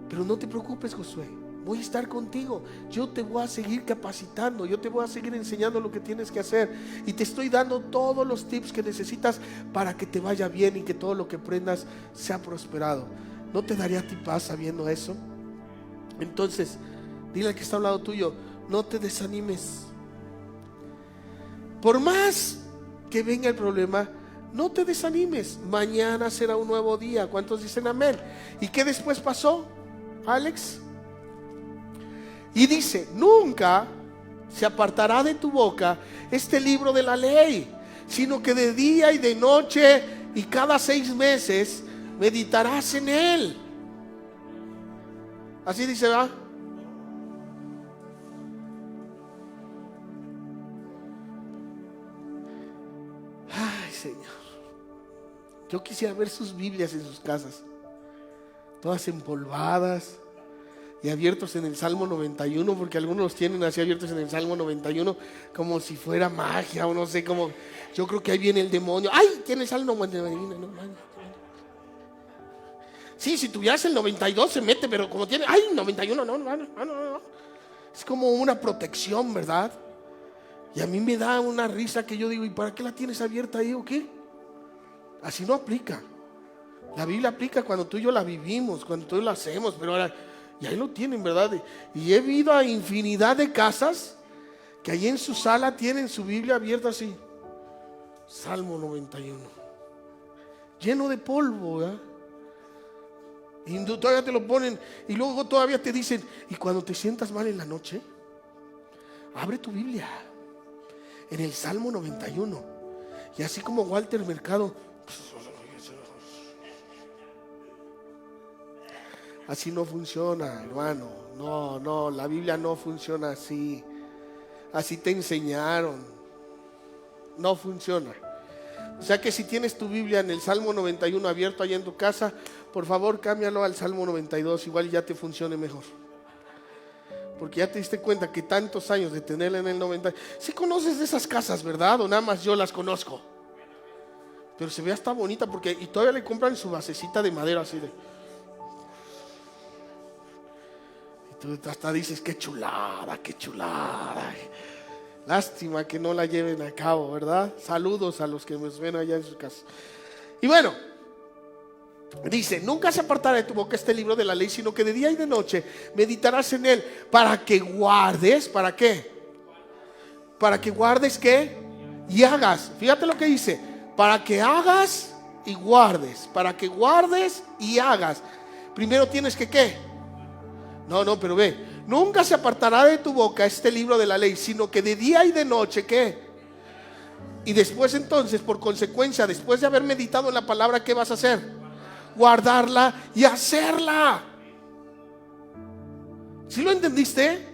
pero no te preocupes, Josué, voy a estar contigo. Yo te voy a seguir capacitando, yo te voy a seguir enseñando lo que tienes que hacer, y te estoy dando todos los tips que necesitas para que te vaya bien y que todo lo que aprendas sea prosperado. ¿No te daría a ti paz sabiendo eso? Entonces, dile al que está al lado tuyo: no te desanimes. Por más que venga el problema, no te desanimes. Mañana será un nuevo día. ¿Cuántos dicen amén? ¿Y qué después pasó, Alex? Y dice: nunca se apartará de tu boca este libro de la ley, sino que de día y de noche y cada 6 meses meditarás en él. Así dice, ¿va? Ay, Señor. Yo quisiera ver sus Biblias en sus casas, todas empolvadas y abiertos en el Salmo 91, porque algunos los tienen así abiertos en el Salmo 91 como si fuera magia o no sé, como yo creo que ahí viene el demonio. ¡Ay! Tiene el Salmo 91, no, sí, si tuvieras el 92 se mete, pero como tiene, ¡ay! 91, no. Es como una protección, ¿verdad? Y a mí me da una risa que yo digo, ¿y para qué la tienes abierta ahí o qué? Así no aplica. La Biblia aplica cuando tú y yo la vivimos, cuando tú y yo la hacemos, pero ahora, y ahí lo tienen, ¿verdad? Y he ido a infinidad de casas que ahí en su sala tienen su Biblia abierta así. Salmo 91. Lleno de polvo, ¿verdad? Y todavía te lo ponen, y luego todavía te dicen, y cuando te sientas mal en la noche, abre tu Biblia en el Salmo 91. Y así como Walter Mercado, así no funciona, hermano. No, la Biblia no funciona así. Así te enseñaron. No funciona. O sea que si tienes tu Biblia en el Salmo 91 abierto allá en tu casa, por favor cámbialo al Salmo 92, igual ya te funcione mejor. Porque ya te diste cuenta que tantos años de tenerla en el 90. Si conoces de esas casas, ¿verdad? O nada más yo las conozco. Pero se ve hasta bonita porque y todavía le compran su basecita de madera así de. Y tú hasta dices, qué chulada. Lástima que no la lleven a cabo, ¿verdad? Saludos a los que me ven allá en su casa. Y bueno, dice, nunca se apartará de tu boca este libro de la ley, sino que de día y de noche meditarás en él, para que guardes, ¿para qué? Para que guardes, ¿qué? Y hagas, fíjate lo que dice, para que hagas y guardes, para que guardes y hagas. Primero tienes que, ¿qué? No, pero ve, nunca se apartará de tu boca este libro de la ley, sino que de día y de noche, ¿qué? Y después entonces, por consecuencia, después de haber meditado en la palabra, ¿qué vas a hacer? Guardarla y hacerla. ¿Sí lo entendiste?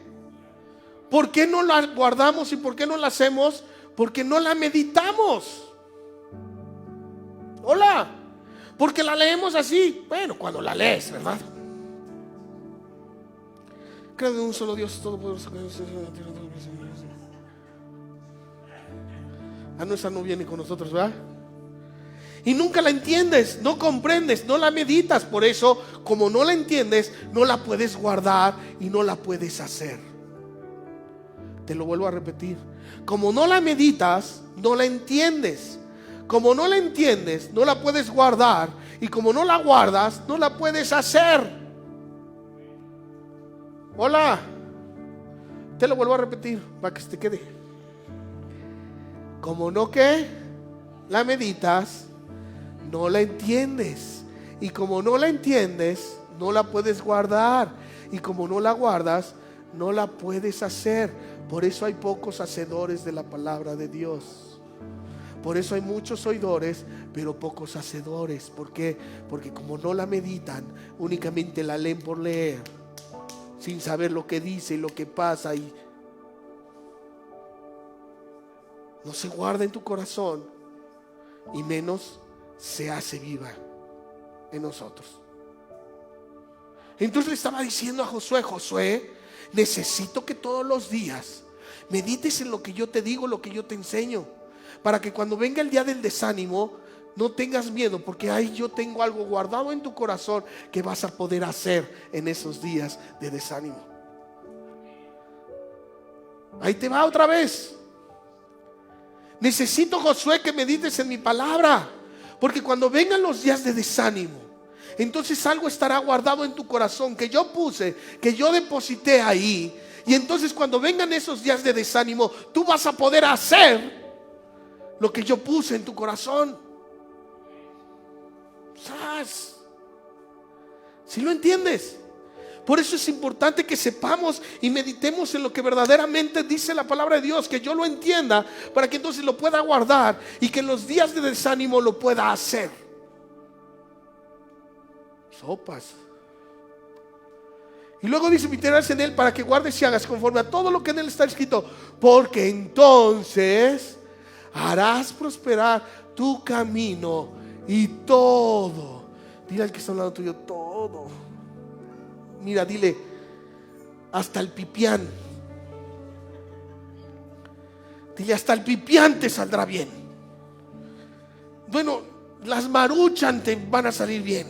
¿Por qué no la guardamos y por qué no la hacemos? Porque no la meditamos. Hola. Porque la leemos así. Bueno, cuando la lees, ¿verdad? Creo en un solo Dios todopoderoso. Esa no viene con nosotros, ¿verdad? Y nunca la entiendes, no comprendes, no la meditas. Por eso, como no la entiendes, no la puedes guardar y no la puedes hacer. Te lo vuelvo a repetir. Como no la meditas, no la entiendes. Como no la entiendes, no la puedes guardar. Y como no la guardas, no la puedes hacer. Hola. Te lo vuelvo a repetir para que se te quede. Como no que la meditas, no la entiendes. Y como no la entiendes, no la puedes guardar. Y como no la guardas, no la puedes hacer. Por eso hay pocos hacedores de la palabra de Dios. Por eso hay muchos oidores, pero pocos hacedores. ¿Por qué? Porque como no la meditan, únicamente la leen por leer, sin saber lo que dice y lo que pasa, y no se guarda en tu corazón, y menos se hace viva en nosotros. Entonces le estaba diciendo a Josué: Josué, necesito que todos los días medites en lo que yo te digo, lo que yo te enseño, para que cuando venga el día del desánimo no tengas miedo, porque ahí yo tengo algo guardado en tu corazón que vas a poder hacer en esos días de desánimo. Ahí te va otra vez. Necesito, Josué, que medites en mi palabra, porque cuando vengan los días de desánimo, entonces algo estará guardado en tu corazón que yo puse, que yo deposité ahí. Y entonces cuando vengan esos días de desánimo, tú vas a poder hacer lo que yo puse en tu corazón. ¿Sabes? ¿Sí lo entiendes? Por eso es importante que sepamos y meditemos en lo que verdaderamente dice la palabra de Dios, que yo lo entienda, para que entonces lo pueda guardar y que en los días de desánimo lo pueda hacer. Sopas. Y luego dice: meditarás en él para que guardes y hagas conforme a todo lo que en él está escrito, porque entonces harás prosperar tu camino Y todo. Dile al que está al lado tuyo, todo. Mira, dile, hasta el pipián. Dile, hasta el pipián te saldrá bien. Bueno, las maruchan te van a salir bien.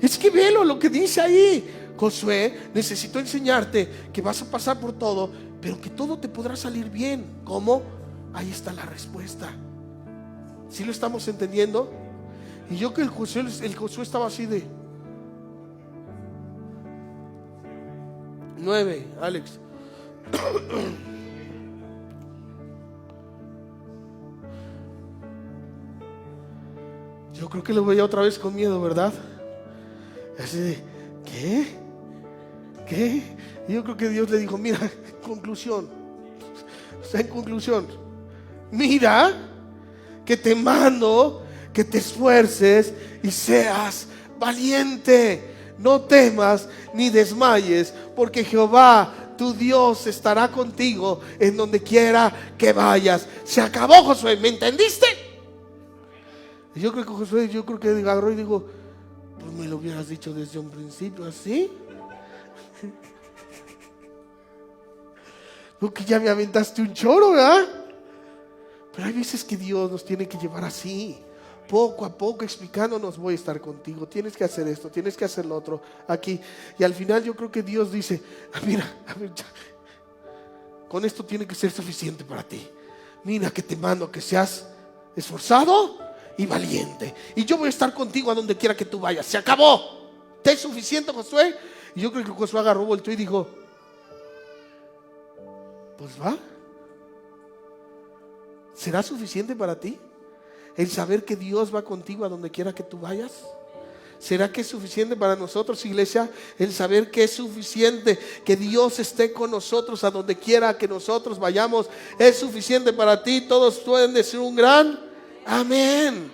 Es que velo lo que dice ahí. Josué, necesito enseñarte que vas a pasar por todo, pero que todo te podrá salir bien. ¿Cómo? Ahí está la respuesta. ¿Sí lo estamos entendiendo? Y yo que el Josué estaba así de 9, Alex. Yo creo que lo veía otra vez con miedo, ¿verdad? Así de, ¿qué? Y yo creo que Dios le dijo, mira, conclusión. O sea, en conclusión, mira que te mando que te esfuerces y seas valiente. No temas ni desmayes, porque Jehová tu Dios estará contigo en donde quiera que vayas. Se acabó, Josué, ¿me entendiste? Y yo creo que Josué, que agarró y dijo, pues me lo hubieras dicho desde un principio, así. No, que ya me aventaste un choro, ¿verdad? Pero hay veces que Dios nos tiene que llevar así, poco a poco, explicándonos, voy a estar contigo, tienes que hacer esto, tienes que hacer lo otro, aquí. Y al final yo creo que Dios dice, mira, con esto tiene que ser suficiente para ti. Mira que te mando a que seas esforzado y valiente, y yo voy a estar contigo a donde quiera que tú vayas. Se acabó. ¿Te es suficiente, Josué? Y yo creo que Josué agarró, volteó y dijo, pues va. ¿Será suficiente para ti el saber que Dios va contigo a donde quiera que tú vayas? ¿Será que es suficiente para nosotros, iglesia, el saber que es suficiente que Dios esté con nosotros a donde quiera que nosotros vayamos? ¿Es suficiente para ti? Todos pueden decir un gran amén.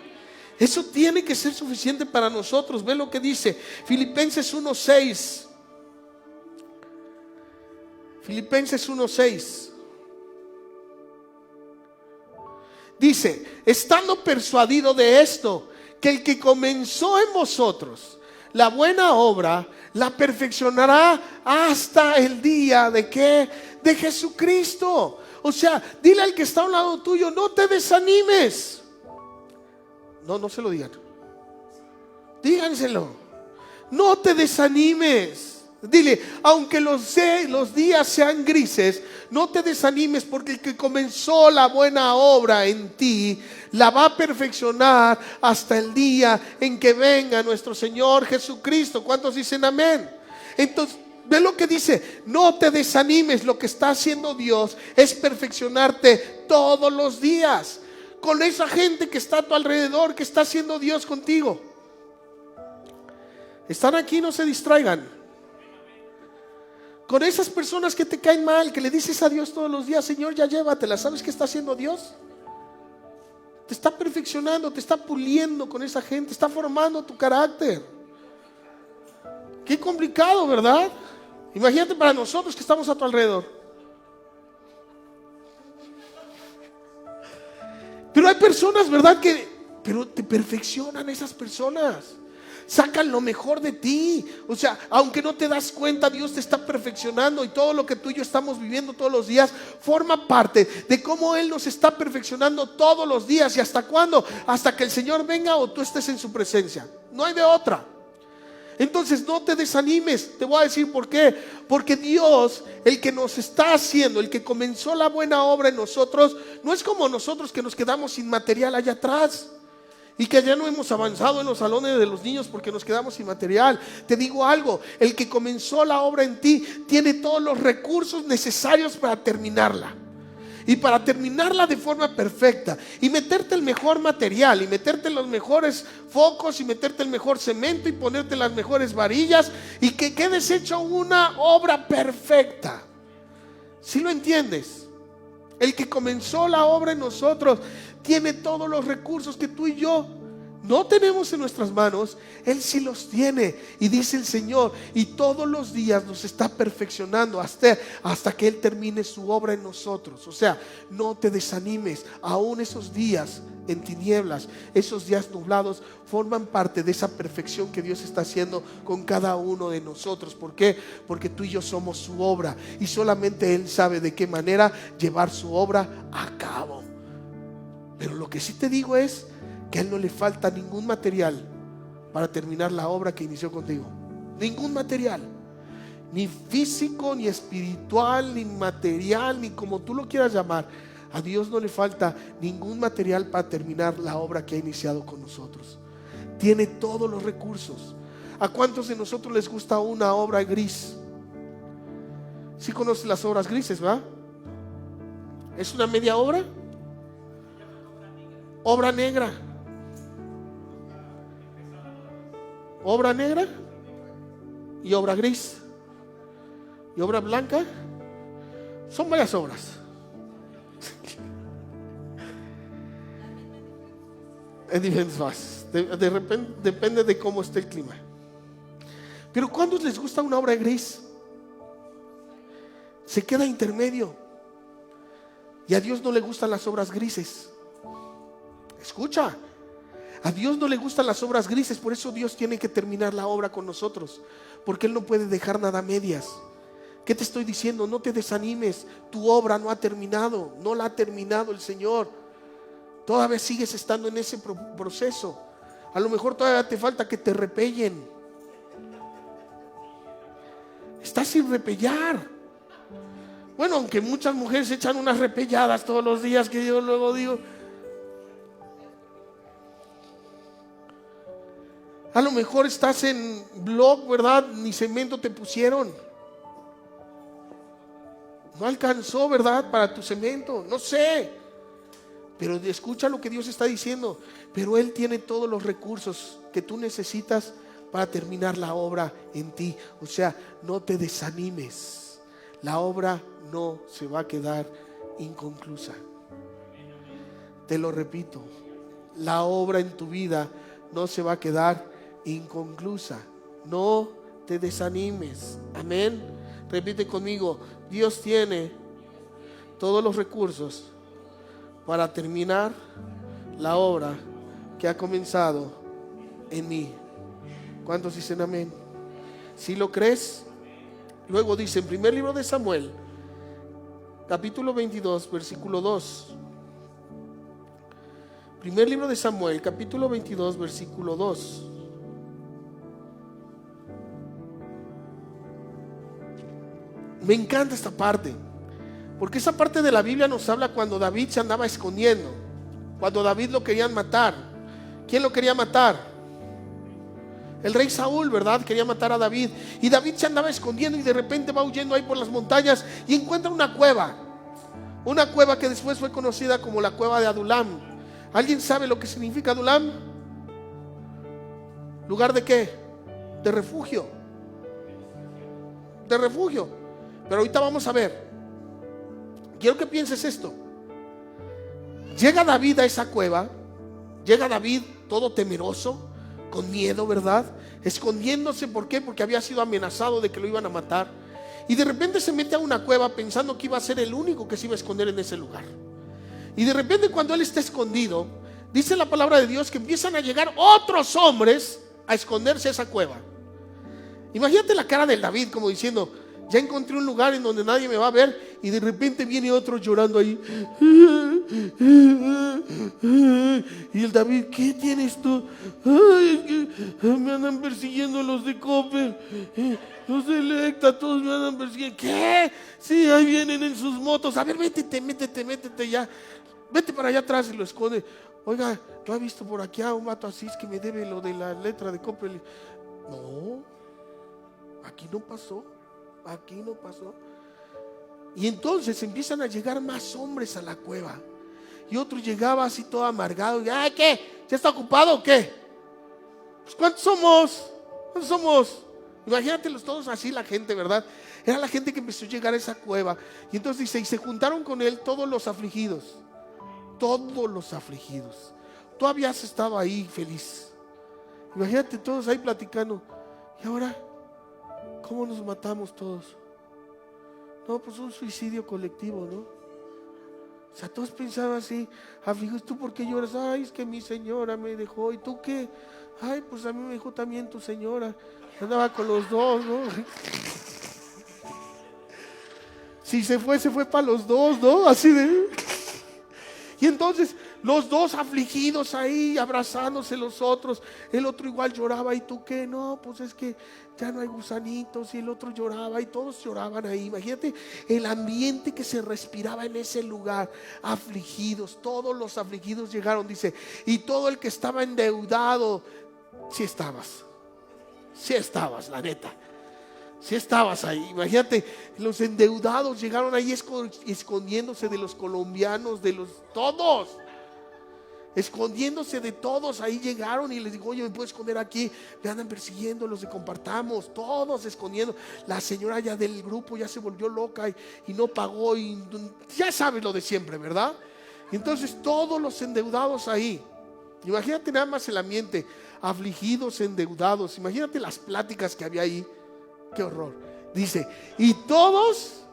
Eso tiene que ser suficiente para nosotros. Ve lo que dice Filipenses 1:6. Filipenses 1:6. Dice, estando persuadido de esto, que el que comenzó en vosotros la buena obra, la perfeccionará hasta el día de ¿qué? De Jesucristo. O sea, dile al que está a un lado tuyo, no te desanimes. No se lo digan. Díganselo. No te desanimes. Dile, aunque los días sean grises, no te desanimes, porque el que comenzó la buena obra en ti la va a perfeccionar hasta el día en que venga nuestro Señor Jesucristo. ¿Cuántos dicen amén? Entonces, ve lo que dice, no te desanimes. Lo que está haciendo Dios es perfeccionarte todos los días con esa gente que está a tu alrededor, que está haciendo Dios contigo. Están aquí, no se distraigan. Con esas personas que te caen mal, que le dices a Dios todos los días, Señor, ya llévatela. ¿Sabes qué está haciendo Dios? Te está perfeccionando, te está puliendo con esa gente, está formando tu carácter. Qué complicado, ¿verdad? Imagínate para nosotros que estamos a tu alrededor. Pero hay personas, ¿verdad? Pero te perfeccionan esas personas. Sacan lo mejor de ti. O sea, aunque no te das cuenta, Dios te está perfeccionando, y todo lo que tú y yo estamos viviendo todos los días forma parte de cómo Él nos está perfeccionando todos los días. ¿Y hasta cuándo? Hasta que el Señor venga o tú estés en su presencia. No hay de otra. Entonces no te desanimes. Te voy a decir por qué. Porque Dios, el que nos está haciendo, el que comenzó la buena obra en nosotros, no es como nosotros que nos quedamos sin material allá atrás y que ya no hemos avanzado en los salones de los niños porque nos quedamos sin material. Te digo algo, el que comenzó la obra en ti tiene todos los recursos necesarios para terminarla, y para terminarla de forma perfecta, y meterte el mejor material, y meterte los mejores focos, y meterte el mejor cemento, y ponerte las mejores varillas, y que quedes hecho una obra perfecta. ¿Sí lo entiendes? El que comenzó la obra en nosotros tiene todos los recursos que tú y yo no tenemos en nuestras manos, Él sí los tiene. Y dice el Señor, y todos los días nos está perfeccionando hasta que Él termine su obra en nosotros. O sea, no te desanimes. Aún esos días en tinieblas, esos días nublados, forman parte de esa perfección que Dios está haciendo con cada uno de nosotros. ¿Por qué? Porque tú y yo somos su obra, y solamente Él sabe de qué manera llevar su obra a cabo. Pero lo que sí te digo es que a Él no le falta ningún material para terminar la obra que inició contigo. Ningún material, ni físico, ni espiritual, ni material, ni como tú lo quieras llamar. A Dios no le falta ningún material para terminar la obra que ha iniciado con nosotros. Tiene todos los recursos. ¿A cuántos de nosotros les gusta una obra gris? ¿Sí conoces las obras grises, va? ¿Es una media obra? Obra negra. Obra negra y obra gris y obra blanca. Son varias obras. En diferentes fases. De repente, depende de cómo esté el clima. Pero ¿cuántos les gusta una obra gris? Se queda intermedio. Y a Dios no le gustan las obras grises. Escucha, a Dios no le gustan las obras grises. Por eso Dios tiene que terminar la obra con nosotros, porque Él no puede dejar nada a medias. ¿Qué te estoy diciendo? No te desanimes. Tu obra no ha terminado. No la ha terminado el Señor. Todavía sigues estando en ese proceso. A lo mejor todavía te falta que te repellen. Estás sin repellar. Bueno, aunque muchas mujeres echan unas repelladas todos los días, que yo luego digo, a lo mejor estás en block, ¿verdad? Ni cemento te pusieron. No alcanzó, ¿verdad? Para tu cemento. No sé. Pero escucha lo que Dios está diciendo. Pero Él tiene todos los recursos que tú necesitas para terminar la obra en ti. O sea, no te desanimes. La obra no se va a quedar inconclusa. Te lo repito. La obra en tu vida no se va a quedar inconclusa. No te desanimes. Amén. Repite conmigo. Dios tiene todos los recursos para terminar la obra que ha comenzado en mí. ¿Cuántos dicen amén? Si lo crees. Luego dice en primer libro de Samuel, capítulo 22, versículo 2. Primer libro de Samuel, capítulo 22, versículo 2. Me encanta esta parte, porque esa parte de la Biblia nos habla cuando David se andaba escondiendo, cuando David lo querían matar. ¿Quién lo quería matar? El rey Saúl, ¿verdad? Quería matar a David. Y David se andaba escondiendo y de repente va huyendo ahí por las montañas y encuentra una cueva. Una cueva que después fue conocida como la cueva de Adulam. ¿Alguien sabe lo que significa Adulam? ¿Lugar de qué? De refugio. De refugio. Pero ahorita vamos a ver. Quiero que pienses esto. Llega David a esa cueva. Llega David todo temeroso, con miedo, ¿verdad? Escondiéndose. ¿Por qué? Porque había sido amenazado de que lo iban a matar. Y de repente se mete a una cueva pensando que iba a ser el único que se iba a esconder en ese lugar. Y de repente cuando él está escondido, dice la palabra de Dios que empiezan a llegar otros hombres a esconderse a esa cueva. Imagínate la cara del David como diciendo: ya encontré un lugar en donde nadie me va a ver. Y de repente viene otro llorando ahí. Y el David: ¿qué tienes tú? Ay, me andan persiguiendo los de Coppel, los de Electa, todos me andan persiguiendo. ¿Qué? Sí, ahí vienen en sus motos. A ver, métete ya. Vete para allá atrás y lo esconde. Oiga, ¿no ha visto por aquí a un vato así? Es que me debe lo de la letra de Coppel. No, aquí no pasó. Aquí no pasó. Y entonces empiezan a llegar más hombres a la cueva. Y otro llegaba así todo amargado. Y, ¿ay, qué? ¿Ya está ocupado o qué? Pues, ¿cuántos somos? ¿Cuántos somos? Imagínatelos todos así, la gente, ¿verdad? Era la gente que empezó a llegar a esa cueva. Y entonces dice: y se juntaron con él todos los afligidos. Todos los afligidos. tú habías estado ahí feliz. Imagínate todos ahí platicando. Y ahora, ¿cómo nos matamos todos? No, pues un suicidio colectivo, ¿no? O sea, todos pensaban así, afligidos. ¿Tú por qué lloras? Ay, es que mi señora me dejó. ¿Y tú qué? Ay, pues a mí me dejó también tu señora. Andaba con los dos, ¿no? Si se fue para los dos, ¿no? Así de... Y entonces los dos afligidos ahí, abrazándose los otros. El otro igual lloraba. ¿Y tú qué? No, pues es que ya no hay gusanitos. Y el otro lloraba y todos lloraban ahí. Imagínate el ambiente que se respiraba en ese lugar. Afligidos, todos los afligidos llegaron, dice. Y todo el que estaba endeudado. Sí estabas, la neta. Si estabas ahí, imagínate, los endeudados llegaron ahí escondiéndose de los colombianos, de los todos, escondiéndose de todos. Ahí llegaron y les digo, oye, ¿me puedo esconder aquí? Me andan persiguiendo los de Compartamos, todos escondiendo. La señora ya del grupo ya se volvió loca y no pagó, y ya sabes lo de siempre, ¿verdad? Entonces todos los endeudados ahí, imagínate nada más el ambiente, afligidos, endeudados. Imagínate las pláticas que había ahí. Qué horror. Dice, y todos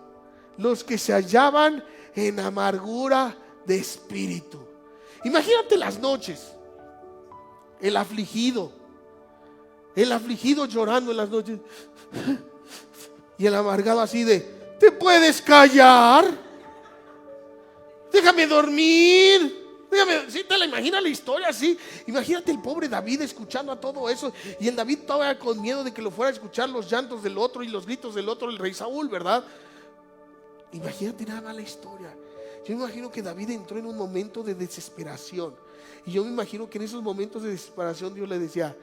los que se hallaban en amargura de espíritu. Imagínate las noches. El afligido llorando en las noches. Y el amargado así de, ¿te puedes callar? Déjame dormir. Si te la imaginas la historia así. Imagínate el pobre David escuchando a todo eso. Y el David todavía con miedo de que lo fuera a escuchar los llantos del otro y los gritos del otro, el rey Saúl, ¿verdad? Imagínate nada más la historia. Yo me imagino que David entró en un momento de desesperación. Y yo me imagino que en esos momentos de desesperación Dios le decía,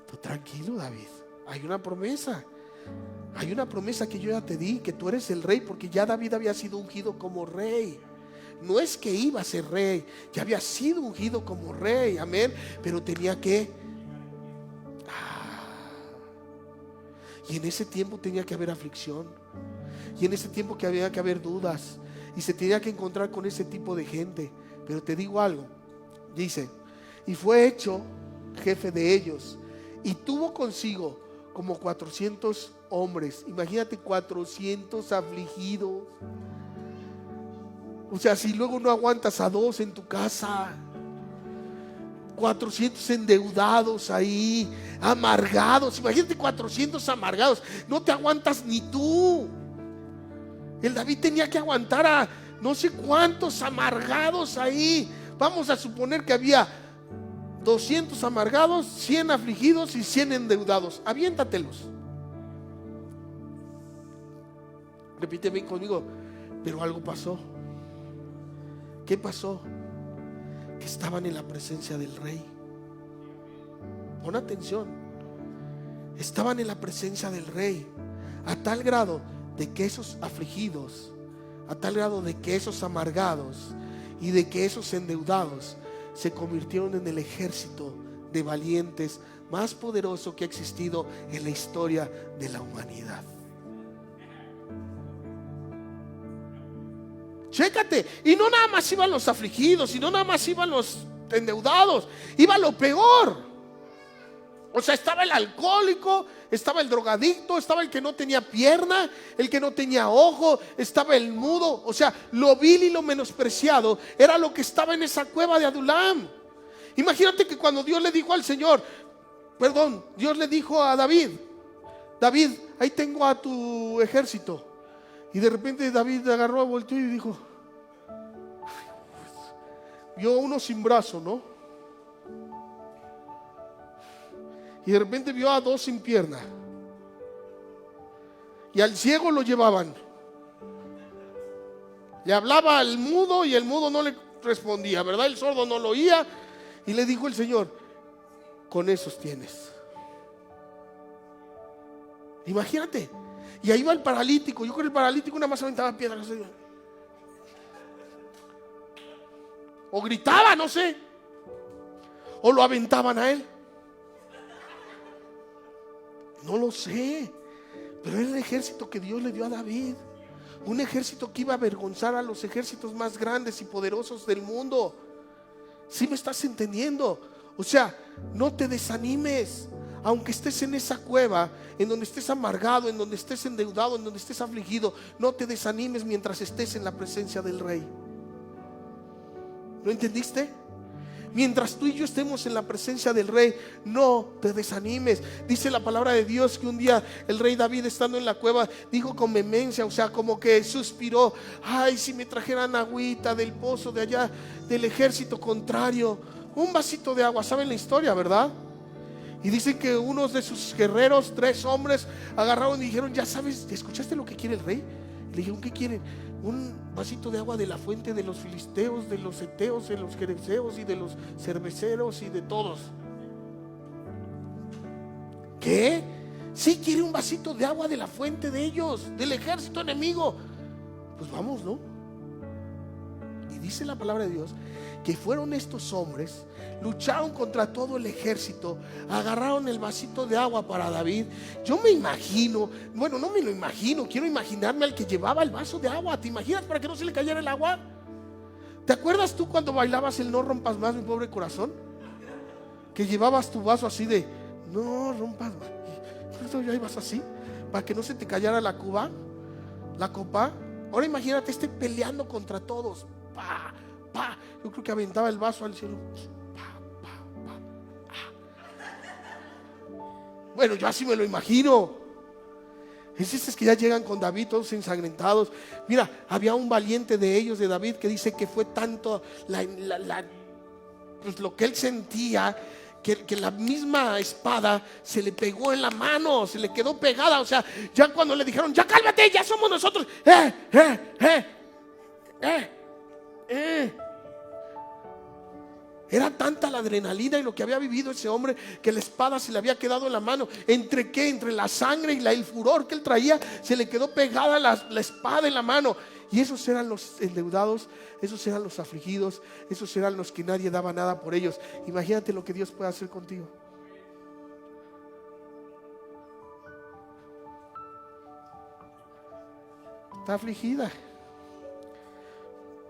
tú tranquilo, David, hay una promesa. Hay una promesa que yo ya te di, que tú eres el rey, porque ya David había sido ungido como rey. No es que iba a ser rey, ya había sido ungido como rey, amén. Pero tenía que... Y en ese tiempo tenía que haber aflicción. Y en ese tiempo que había que haber dudas. Y se tenía que encontrar con ese tipo de gente. Pero te digo algo, dice, y fue hecho jefe de ellos. Y tuvo consigo como 400 hombres. Imagínate 400 afligidos. O sea, si luego no aguantas a 2 en tu casa, 400 endeudados ahí, amargados. Imagínate 400 amargados. No te aguantas ni tú. El David tenía que aguantar a no sé cuántos amargados ahí. Vamos a suponer que había 200 amargados, 100 afligidos y 100 endeudados. Aviéntatelos. Repíteme conmigo. Pero algo pasó. ¿Qué pasó? Que estaban en la presencia del rey. Pon atención. Estaban en la presencia del rey, a tal grado de que esos afligidos, a tal grado de que esos amargados y de que esos endeudados se convirtieron en el ejército de valientes más poderoso que ha existido en la historia de la humanidad. Chécate, y no nada más iban los afligidos, y no nada más iban los endeudados, iba lo peor. O sea, estaba el alcohólico, estaba el drogadicto, estaba el que no tenía pierna, el que no tenía ojo, estaba el mudo. O sea, lo vil y lo menospreciado era lo que estaba en esa cueva de Adulam. Imagínate que cuando Dios le dijo al Señor, Dios le dijo a David, David, ahí tengo a tu ejército. Y de repente David agarró, volteó y dijo, vio uno sin brazo, ¿no? Y de repente vio a 2 sin pierna. Y al ciego lo llevaban. Le hablaba al mudo y el mudo no le respondía, ¿verdad? El sordo no lo oía. Y le dijo el Señor, con esos tienes. Imagínate. Y ahí va el paralítico. Yo con el paralítico nada más aventaba piedras. O gritaba, no sé. O lo aventaban a él. No lo sé. Pero era el ejército que Dios le dio a David. Un ejército que iba a avergonzar a los ejércitos más grandes y poderosos del mundo. ¿Sí me estás entendiendo? O sea, no te desanimes. Aunque estés en esa cueva, en donde estés amargado, en donde estés endeudado, en donde estés afligido, no te desanimes mientras estés en la presencia del Rey. ¿Lo entendiste? Mientras tú y yo estemos en la presencia del Rey, no te desanimes. Dice la palabra de Dios que un día el rey David, estando en la cueva, dijo con vehemencia, o sea, como que suspiró: ay, si me trajeran agüita del pozo de allá, del ejército contrario, un vasito de agua. ¿Saben la historia, verdad? Y dicen que unos de sus guerreros, 3 hombres, agarraron y dijeron: ya sabes, ¿escuchaste lo que quiere el rey? Le dijeron: ¿qué quieren? Un vasito de agua de la fuente de los filisteos, de los heteos, de los jereseos y de los cerveceros y de todos. ¿Qué? Sí, quiere un vasito de agua de la fuente de ellos, del ejército enemigo. Pues vamos, ¿no? Y dice la palabra de Dios que fueron estos hombres, lucharon contra todo el ejército, agarraron el vasito de agua para David. Yo me imagino, bueno, no me lo imagino, quiero imaginarme al que llevaba el vaso de agua. ¿Te imaginas para que no se le cayera el agua? ¿Te acuerdas tú cuando bailabas el No Rompas Más, Mi Pobre Corazón? Que llevabas tu vaso así de no rompas más, ya ibas así para que no se te cayera la copa. Ahora imagínate peleando contra todos. ¡Pah! ¡Pah! Yo creo que aventaba el vaso al cielo. ¡Pah! ¡Pah! ¡Pah! ¡Ah! Bueno, yo así me lo imagino. Es que ya llegan con David todos ensangrentados. Mira, había un valiente de ellos, de David, que dice que fue tanto pues lo que él sentía, que la misma espada se le pegó en la mano, se le quedó pegada. O sea, ya cuando le dijeron: ya cálmate, ya somos nosotros. Era tanta la adrenalina y lo que había vivido ese hombre, que la espada se le había quedado en la mano. ¿Entre qué? Entre la sangre y el furor que él traía, se le quedó pegada la espada en la mano. Y esos eran los endeudados, esos eran los afligidos, esos eran los que nadie daba nada por ellos. Imagínate lo que Dios puede hacer contigo. Está afligida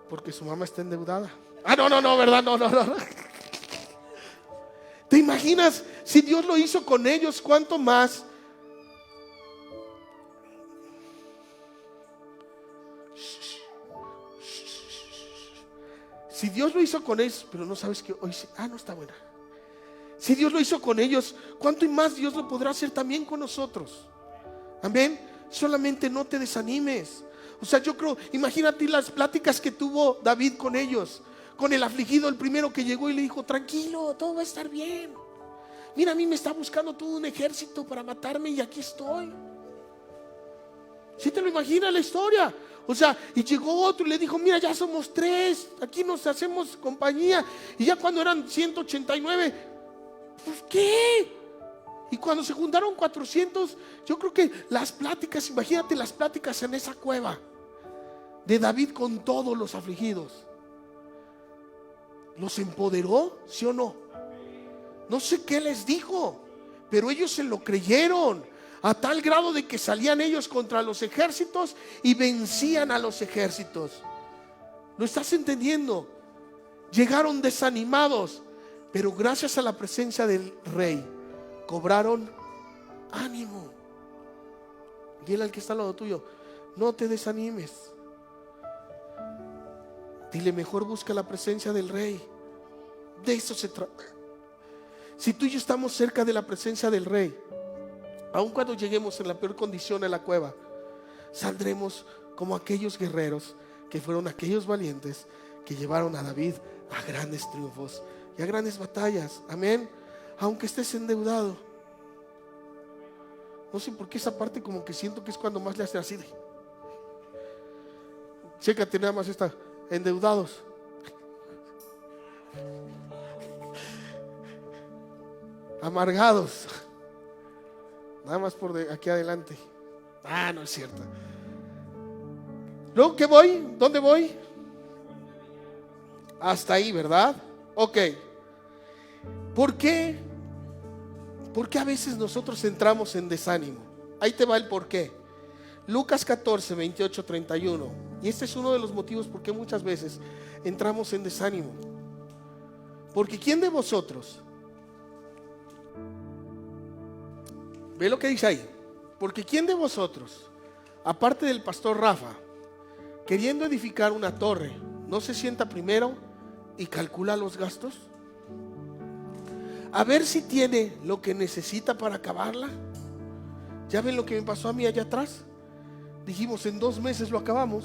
porque su mamá está endeudada. No, ¿verdad? No. ¿Te imaginas? Si Dios lo hizo con ellos, ¿cuánto más? Si Dios lo hizo con ellos, pero no sabes que hoy no está buena. Si Dios lo hizo con ellos, ¿cuánto y más Dios lo podrá hacer también con nosotros? Amén. Solamente no te desanimes. O sea, yo creo, imagínate las pláticas que tuvo David con ellos, con el afligido, el primero que llegó y le dijo: tranquilo, todo va a estar bien. Mira, a mí me está buscando todo un ejército para matarme y aquí estoy. ¿Sí te lo imaginas la historia? O sea, y llegó otro y le dijo: mira, ya somos 3, aquí nos hacemos compañía. Y ya cuando eran 189, pues ¿qué? Y cuando se juntaron 400, yo creo que las pláticas, imagínate las pláticas en esa cueva de David con todos los afligidos, ¿los empoderó? ¿Sí o no? No sé qué les dijo, pero ellos se lo creyeron, a tal grado de que salían ellos contra los ejércitos y vencían a los ejércitos. ¿Lo estás entendiendo? Llegaron desanimados, pero gracias a la presencia del Rey cobraron ánimo. Dile al que está al lado tuyo: no te desanimes. Dile: mejor busca la presencia del Rey. De eso se trata. Si tú y yo estamos cerca de la presencia del Rey, aun cuando lleguemos en la peor condición a la cueva, saldremos como aquellos guerreros que fueron aquellos valientes que llevaron a David a grandes triunfos y a grandes batallas. Amén. Aunque estés endeudado. No sé por qué esa parte como que siento que es cuando más le hace así. Chécate nada más esta: endeudados. Amargados. Nada más por aquí adelante. No es cierto. ¿Luego qué voy? ¿Dónde voy? Hasta ahí, ¿verdad? Ok. ¿Por qué? Porque a veces nosotros entramos en desánimo. Ahí te va el por qué. Lucas 14, 28, 31. Y este es uno de los motivos por qué muchas veces entramos en desánimo. Porque ¿quién de vosotros? Ve lo que dice ahí. Porque ¿quién de vosotros, aparte del pastor Rafa, queriendo edificar una torre, no se sienta primero y calcula los gastos? A ver si tiene lo que necesita para acabarla. ¿Ya ven lo que me pasó a mí allá atrás? Dijimos, en 2 meses lo acabamos.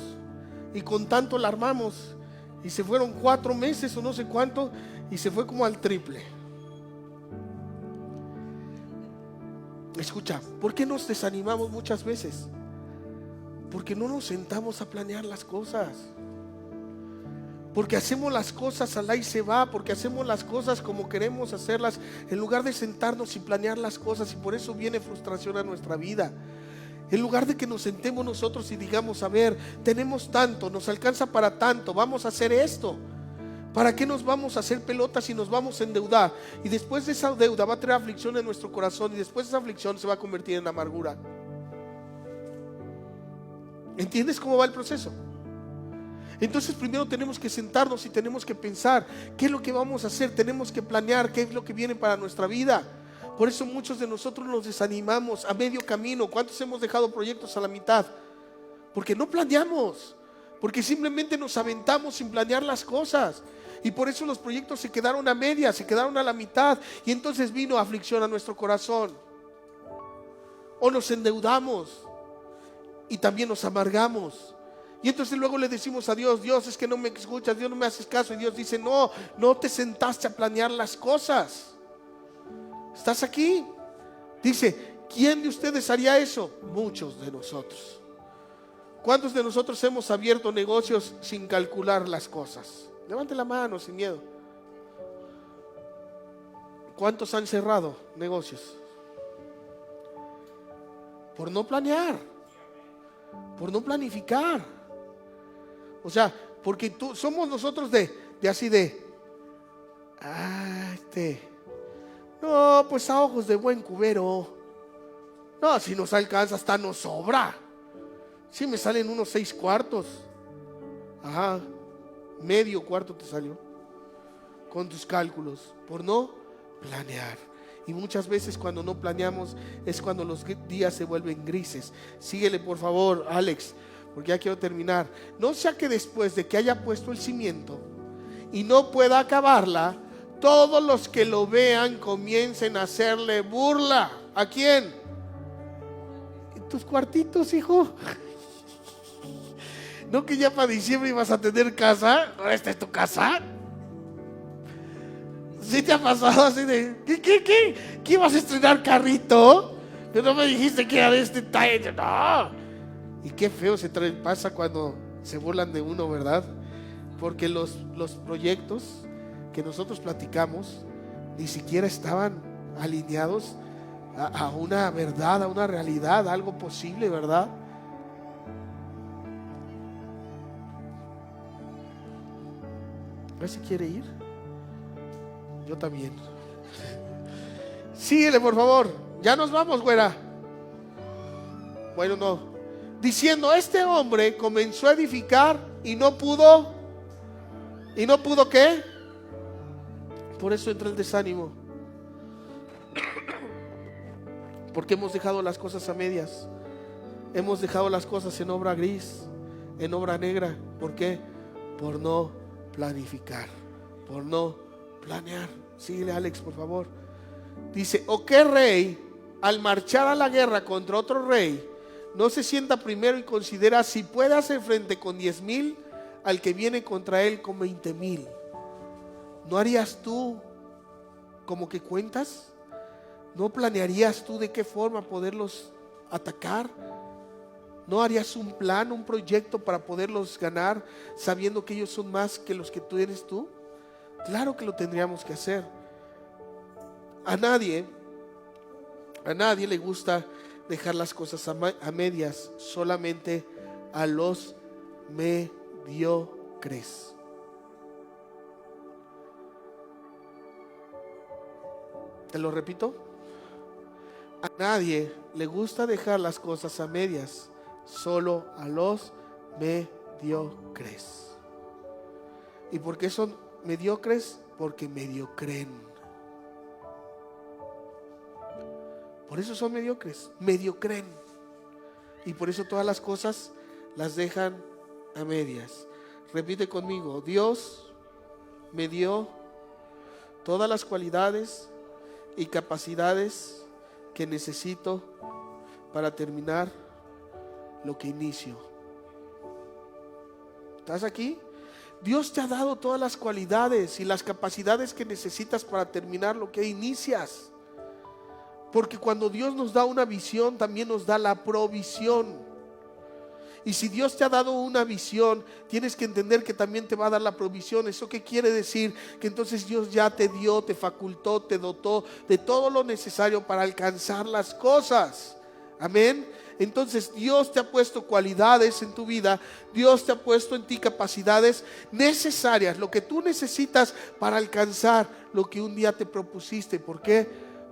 Y con tanto la armamos. Y se fueron 4 meses o no sé cuánto. Y se fue como al triple. Escucha, ¿por qué nos desanimamos muchas veces? Porque no nos sentamos a planear las cosas. Porque hacemos las cosas al ahí se va. Porque hacemos las cosas como queremos hacerlas, en lugar de sentarnos y planear las cosas. Y por eso viene frustración a nuestra vida. En lugar de que nos sentemos nosotros y digamos, a ver, tenemos tanto, nos alcanza para tanto, vamos a hacer esto. ¿Para qué nos vamos a hacer pelotas y nos vamos a endeudar? Y después de esa deuda va a traer aflicción en nuestro corazón. Y después esa aflicción se va a convertir en amargura. ¿Entiendes cómo va el proceso? Entonces primero tenemos que sentarnos y tenemos que pensar qué es lo que vamos a hacer. Tenemos que planear qué es lo que viene para nuestra vida. Por eso muchos de nosotros nos desanimamos a medio camino. ¿Cuántos hemos dejado proyectos a la mitad? Porque no planeamos. Porque simplemente nos aventamos sin planear las cosas. Y por eso los proyectos se quedaron a medias, se quedaron a la mitad. Y entonces vino aflicción a nuestro corazón. O nos endeudamos. Y también nos amargamos. Y entonces luego le decimos a Dios, Dios, es que no me escuchas, Dios no me haces caso. Y Dios dice, no te sentaste a planear las cosas. ¿Estás aquí? Dice, ¿quién de ustedes haría eso? Muchos de nosotros. ¿Cuántos de nosotros hemos abierto negocios sin calcular las cosas? Levante la mano sin miedo. ¿Cuántos han cerrado negocios? Por no planear, por no planificar. O sea, porque somos nosotros de así de, no, pues a ojos de buen cubero. No, si nos alcanza hasta nos sobra. Si me salen unos 6 cuartos. Ajá, medio cuarto te salió con tus cálculos, por no planear. Y muchas veces cuando no planeamos es cuando los días se vuelven grises. Síguele por favor, Alex, porque ya quiero terminar. No sea que después de que haya puesto el cimiento y no pueda acabarla, todos los que lo vean comiencen a hacerle burla. ¿A quién? ¿En tus cuartitos, hijo? ¿No que ya para diciembre ibas a tener casa? ¿Esta es tu casa? ¿Sí te ha pasado así de ¿Qué ibas a estrenar carrito? Que no me dijiste que era de este talle. No. Y qué feo pasa cuando se burlan de uno, ¿verdad? Porque los proyectos que nosotros platicamos ni siquiera estaban alineados a una verdad, a una realidad, a algo posible, ¿verdad? A ver si quiere ir. Yo también. Síguele por favor. Ya nos vamos, güera. Bueno, no. Diciendo, este hombre comenzó a edificar y no pudo. ¿Y no pudo qué? Por eso entra el desánimo. Porque hemos dejado las cosas a medias. Hemos dejado las cosas en obra gris, en obra negra. ¿Por qué? Por no planificar, por no planear. Síguele, Alex, por favor. Dice, ¿o qué rey al marchar a la guerra contra otro rey no se sienta primero y considera si puede hacer frente con 10,000 al que viene contra él con 20,000? ¿No harías tú como que cuentas? ¿No planearías tú de qué forma poderlos atacar? ¿No harías un plan, un proyecto para poderlos ganar sabiendo que ellos son más que los que tú eres tú? Claro que lo tendríamos que hacer. A nadie le gusta dejar las cosas a medias, solamente a los mediocres. Te lo repito. A nadie le gusta dejar las cosas a medias, solo a los mediocres. ¿Y por qué son mediocres? Porque mediocren. Por eso son mediocres, mediocren. Y por eso todas las cosas las dejan a medias. Repite conmigo: Dios me dio todas las cualidades y capacidades que necesito para terminar lo que inicio. ¿Estás aquí? Dios te ha dado todas las cualidades y las capacidades que necesitas para terminar lo que inicias. Porque cuando Dios nos da una visión, también nos da la provisión. Y si Dios te ha dado una visión, tienes que entender que también te va a dar la provisión. ¿Eso qué quiere decir? Que entonces Dios ya te dio, te facultó, te dotó de todo lo necesario para alcanzar las cosas. Amén. Entonces Dios te ha puesto cualidades en tu vida. Dios te ha puesto en ti capacidades necesarias, lo que tú necesitas para alcanzar lo que un día te propusiste. ¿Por qué?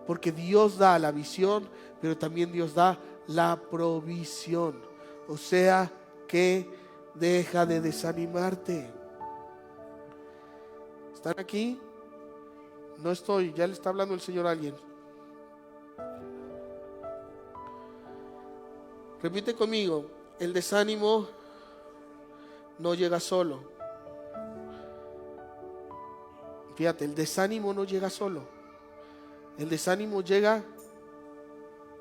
Porque Dios da la visión, pero también Dios da la provisión. O sea que deja de desanimarte. ¿Están aquí? No estoy, ya le está hablando el Señor a alguien. Repite conmigo: el desánimo no llega solo. Fíjate, el desánimo no llega solo. El desánimo llega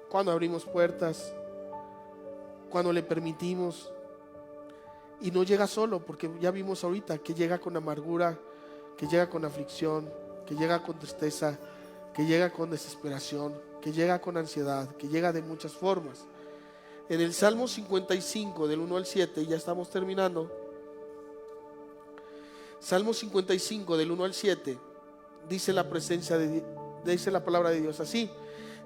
cuando abrimos puertas, cuando le permitimos. Y no llega solo, porque ya vimos ahorita que llega con amargura, que llega con aflicción, que llega con tristeza, que llega con desesperación, que llega con ansiedad, que llega de muchas formas. En el Salmo 55 del 1 al 7, ya estamos terminando. Salmo 55 del 1 al 7 dice dice la palabra de Dios así: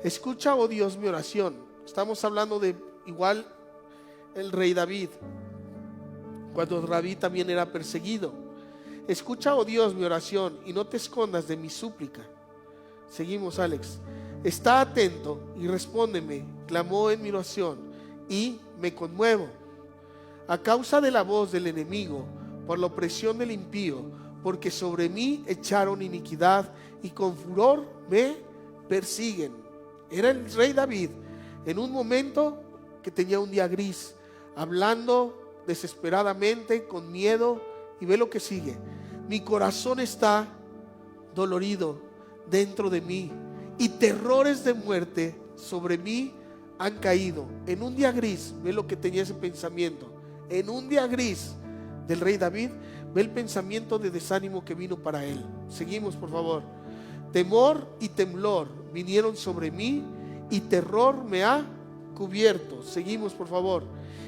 escucha, oh Dios, mi oración. Estamos hablando de igual el rey David, cuando David también era perseguido. Escucha, oh Dios, mi oración, y no te escondas de mi súplica. Seguimos, Alex. Está atento y respóndeme, clamó en mi oración, y me conmuevo. A causa de la voz del enemigo, por la opresión del impío, porque sobre mí echaron iniquidad y con furor me persiguen. Era el rey David en un momento que tenía un día gris, hablando desesperadamente, con miedo. Y ve lo que sigue: mi corazón está dolorido dentro de mí, y terrores de muerte sobre mí han caído. En un día gris, ve lo que tenía ese pensamiento. En un día gris del rey David, ve el pensamiento de desánimo que vino para él. Seguimos, por favor. Temor y temblor vinieron sobre mí, y terror me ha cubierto. Seguimos, por favor.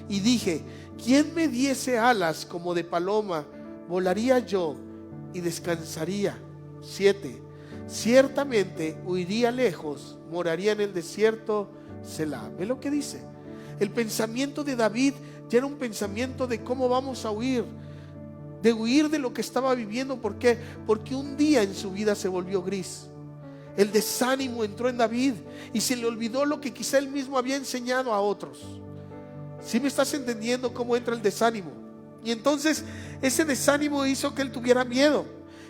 Y dije: ¿quién me diese alas como de paloma? Volaría yo y descansaría. 7. Ciertamente huiría lejos, moraría en el desierto. Selah. ¿Ve lo que dice? El pensamiento de David ya era un pensamiento de cómo vamos a huir, de huir de lo que estaba viviendo. ¿Por qué? Porque un día en su vida se volvió gris. El desánimo entró en David y se le olvidó lo que quizá él mismo había enseñado a otros. ¿Sí me estás entendiendo cómo entra el desánimo? Y entonces ese desánimo hizo que él tuviera miedo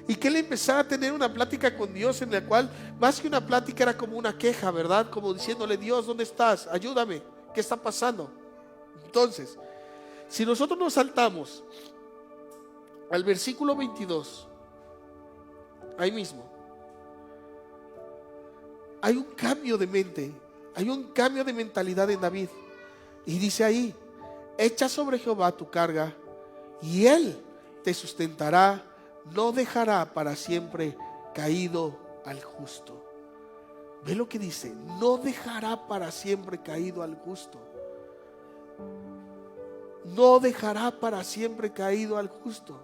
y que él empezara a tener una plática con Dios, en la cual más que una plática era como una queja, ¿verdad? Como diciéndole: Dios, ¿dónde estás? Ayúdame, ¿qué está pasando? Entonces, si nosotros nos saltamos al versículo 22, ahí mismo, hay un cambio de mente, hay un cambio de mentalidad en David. Y dice ahí: echa sobre Jehová tu carga, y Él te sustentará, no dejará para siempre caído al justo. Ve lo que dice: no dejará para siempre caído al justo. No dejará para siempre caído al justo.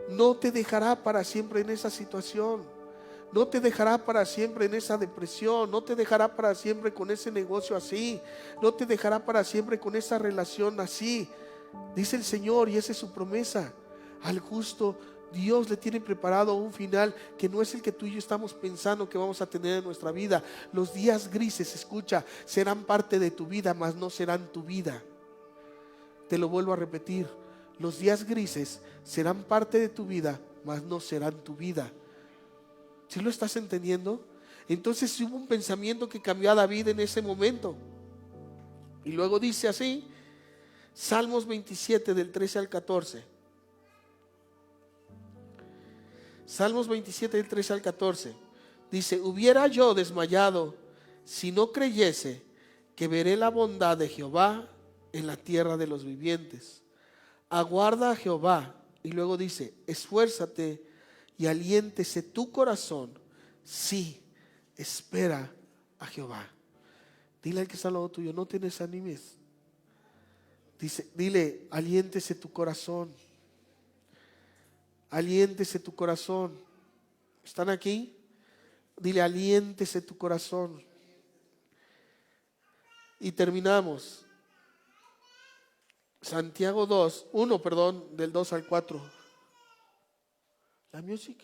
No te dejará para siempre en esa situación. No te dejará para siempre en esa depresión. No te dejará para siempre con ese negocio así. No te dejará para siempre con esa relación así. Dice el Señor, y esa es su promesa. Al justo Dios le tiene preparado un final que no es el que tú y yo estamos pensando que vamos a tener en nuestra vida. Los días grises, escucha, serán parte de tu vida, mas no serán tu vida. te lo vuelvo a repetir, los días grises serán parte de tu vida, mas no serán tu vida. ¿Sí lo estás entendiendo? Entonces hubo un pensamiento que cambió a David en ese momento. Y luego dice así, Salmos 27 del 13 al 14. Salmos 27 del 13 al 14. Dice, hubiera yo desmayado si no creyese que veré la bondad de Jehová en la tierra de los vivientes. Aguarda a Jehová. Y luego dice, esfuérzate y aliéntese tu corazón. Sí, espera a Jehová. Dile al que está al lado tuyo, no te desanimes. Dile, aliéntese tu corazón. Aliéntese tu corazón. ¿Están aquí? Dile, aliéntese tu corazón. Y terminamos. Santiago 1, del 2 al 4. La music.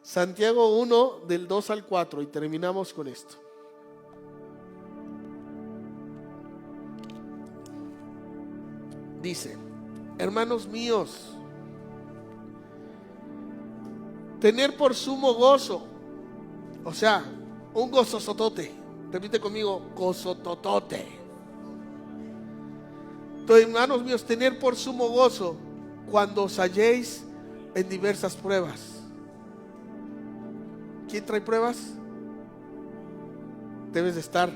Santiago 1, del 2 al 4. Y terminamos con esto. Dice, hermanos míos, tener por sumo gozo, o sea, un gozosotote. Repite conmigo, gozototote. Entonces, hermanos míos, tener por sumo gozo cuando os halléis en diversas pruebas. ¿Quién trae pruebas? Debes de estar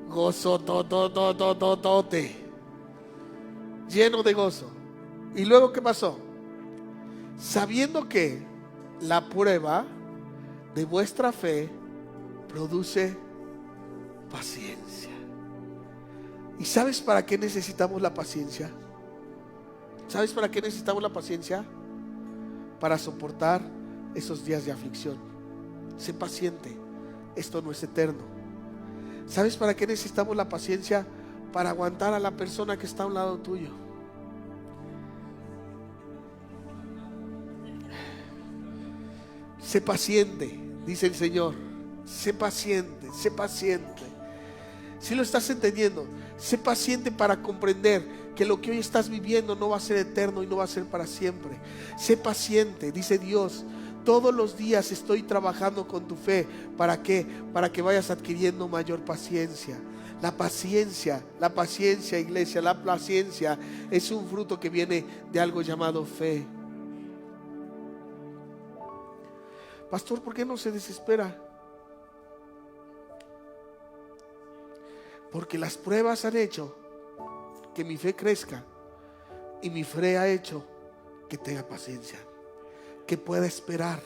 gozototototote, lleno de gozo. ¿Y luego qué pasó? Sabiendo que la prueba de vuestra fe produce paciencia. ¿Y sabes para qué necesitamos la paciencia? ¿Sabes para qué necesitamos la paciencia? Para soportar esos días de aflicción. Sé paciente, esto no es eterno. ¿Sabes para qué necesitamos la paciencia? Para aguantar a la persona que está a un lado tuyo. Sé paciente, dice el Señor. Sé paciente, sé paciente. Si lo estás entendiendo, sé paciente para comprender que lo que hoy estás viviendo no va a ser eterno y no va a ser para siempre. Sé paciente, dice Dios. Todos los días estoy trabajando con tu fe. ¿Para qué? Para que vayas adquiriendo mayor paciencia. La paciencia, iglesia, la paciencia es un fruto que viene de algo llamado fe. Pastor, ¿por qué no se desespera? Porque las pruebas han hecho que mi fe crezca, y mi fe ha hecho que tenga paciencia, que pueda esperar,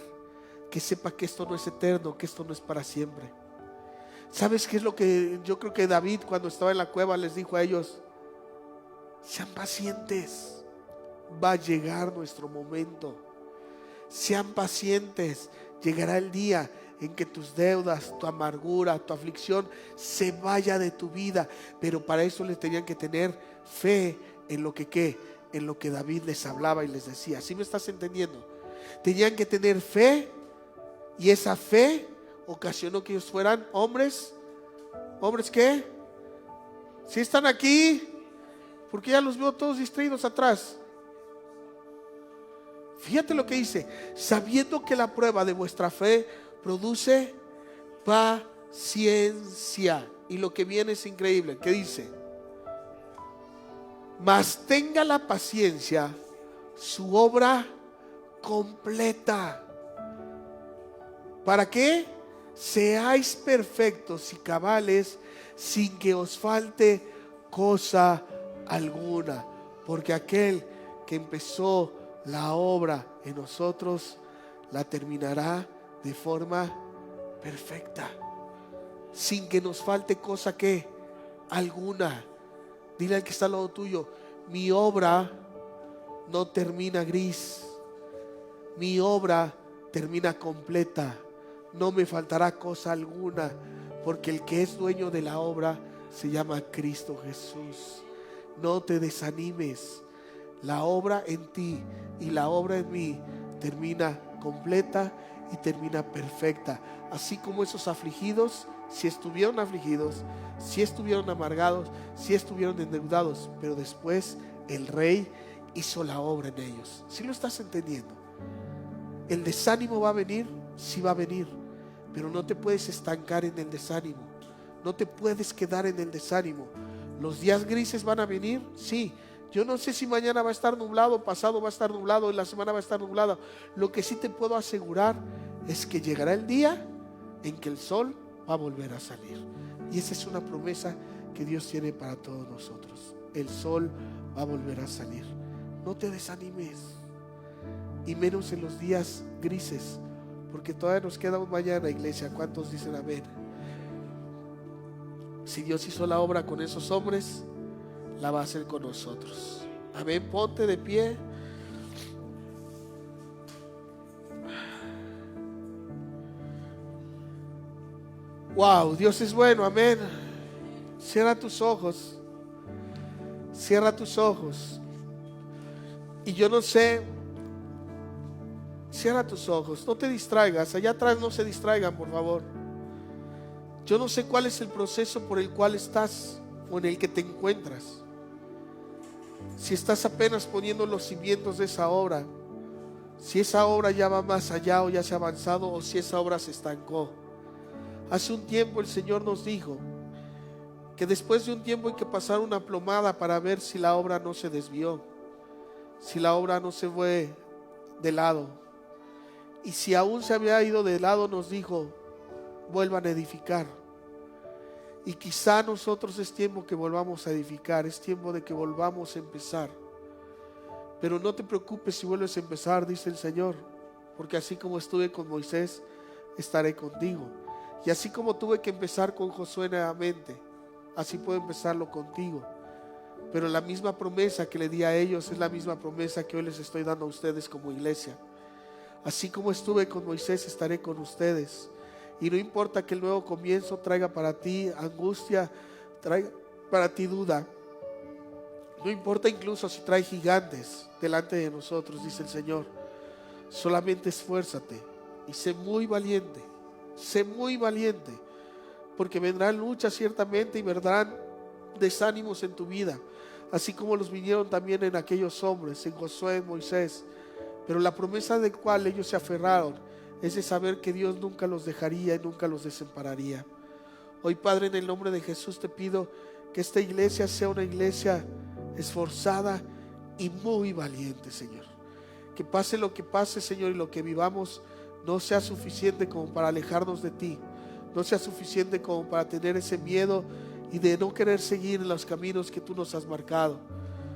que sepa que esto no es eterno, que esto no es para siempre. ¿Sabes qué es lo que yo creo que David, cuando estaba en la cueva, les dijo a ellos? Sean pacientes, va a llegar nuestro momento. Sean pacientes, llegará el día en que tus deudas, tu amargura, tu aflicción se vaya de tu vida. Pero para eso les tenían que tener fe en lo que ¿qué? En lo que David les hablaba y les decía. ¿Sí me estás entendiendo? Tenían que tener fe, y esa fe ocasionó que ellos fueran hombres. ¿Hombres qué? ¿Sí están aquí? Porque ya los veo todos distraídos atrás. Fíjate lo que dice: sabiendo que la prueba de vuestra fe produce paciencia. Y lo que viene es increíble. ¿Qué dice? Mas tenga la paciencia su obra completa. ¿Para qué? Seáis perfectos y cabales, sin que os falte cosa alguna. Porque aquel que empezó la obra en nosotros la terminará de forma perfecta, sin que nos falte cosa que alguna. Dile al que está al lado tuyo: mi obra no termina gris, mi obra termina completa, no me faltará cosa alguna, porque el que es dueño de la obra se llama Cristo Jesús. No te desanimes. La obra en ti y la obra en mí termina completa y termina perfecta. Así como esos afligidos, si estuvieron afligidos, si estuvieron amargados, si estuvieron endeudados, pero después el Rey hizo la obra en ellos. ¿Sí lo estás entendiendo? El desánimo va a venir, sí va a venir, pero no te puedes estancar en el desánimo. No te puedes quedar en el desánimo. Los días grises van a venir, sí. Yo no sé si mañana va a estar nublado, pasado va a estar nublado, la semana va a estar nublada. Lo que sí te puedo asegurar es que llegará el día en que el sol va a volver a salir. Y esa es una promesa que Dios tiene para todos nosotros. El sol va a volver a salir. No te desanimes, y menos en los días grises, porque todavía nos queda un mañana, iglesia. ¿Cuántos dicen amén? Si Dios hizo la obra con esos hombres, la va a hacer con nosotros. Amén. Ponte de pie. Wow, Dios es bueno. Amén. Cierra tus ojos. Cierra tus ojos. Y yo no sé. Cierra tus ojos. No te distraigas. Allá atrás no se distraigan, por favor. Yo no sé cuál es el proceso por el cual estás o en el que te encuentras. Si estás apenas poniendo los cimientos de esa obra, si esa obra ya va más allá o ya se ha avanzado, o si esa obra se estancó. Hace un tiempo el Señor nos dijo que después de un tiempo hay que pasar una plomada para ver si la obra no se desvió, si la obra no se fue de lado. Y si aún se había ido de lado, nos dijo: vuelvan a edificar. Y quizá nosotros es tiempo que volvamos a edificar, es tiempo de que volvamos a empezar. Pero no te preocupes si vuelves a empezar, dice el Señor, porque así como estuve con Moisés, estaré contigo. Y así como tuve que empezar con Josué nuevamente, así puedo empezarlo contigo. Pero la misma promesa que le di a ellos es la misma promesa que hoy les estoy dando a ustedes como iglesia. Así como estuve con Moisés, estaré con ustedes. Y no importa que el nuevo comienzo traiga para ti angustia, traiga para ti duda. No importa incluso si trae gigantes delante de nosotros, dice el Señor. Solamente esfuérzate y sé muy valiente. Sé muy valiente, porque vendrán luchas ciertamente y vendrán desánimos en tu vida, así como los vinieron también en aquellos hombres, en Josué, en Moisés. Pero la promesa de cual ellos se aferraron es de saber que Dios nunca los dejaría y nunca los desampararía. Hoy, Padre, en el nombre de Jesús te pido que esta iglesia sea una iglesia esforzada y muy valiente, Señor. Que pase lo que pase, Señor, y lo que vivamos no sea suficiente como para alejarnos de ti, no sea suficiente como para tener ese miedo y de no querer seguir los caminos que tú nos has marcado.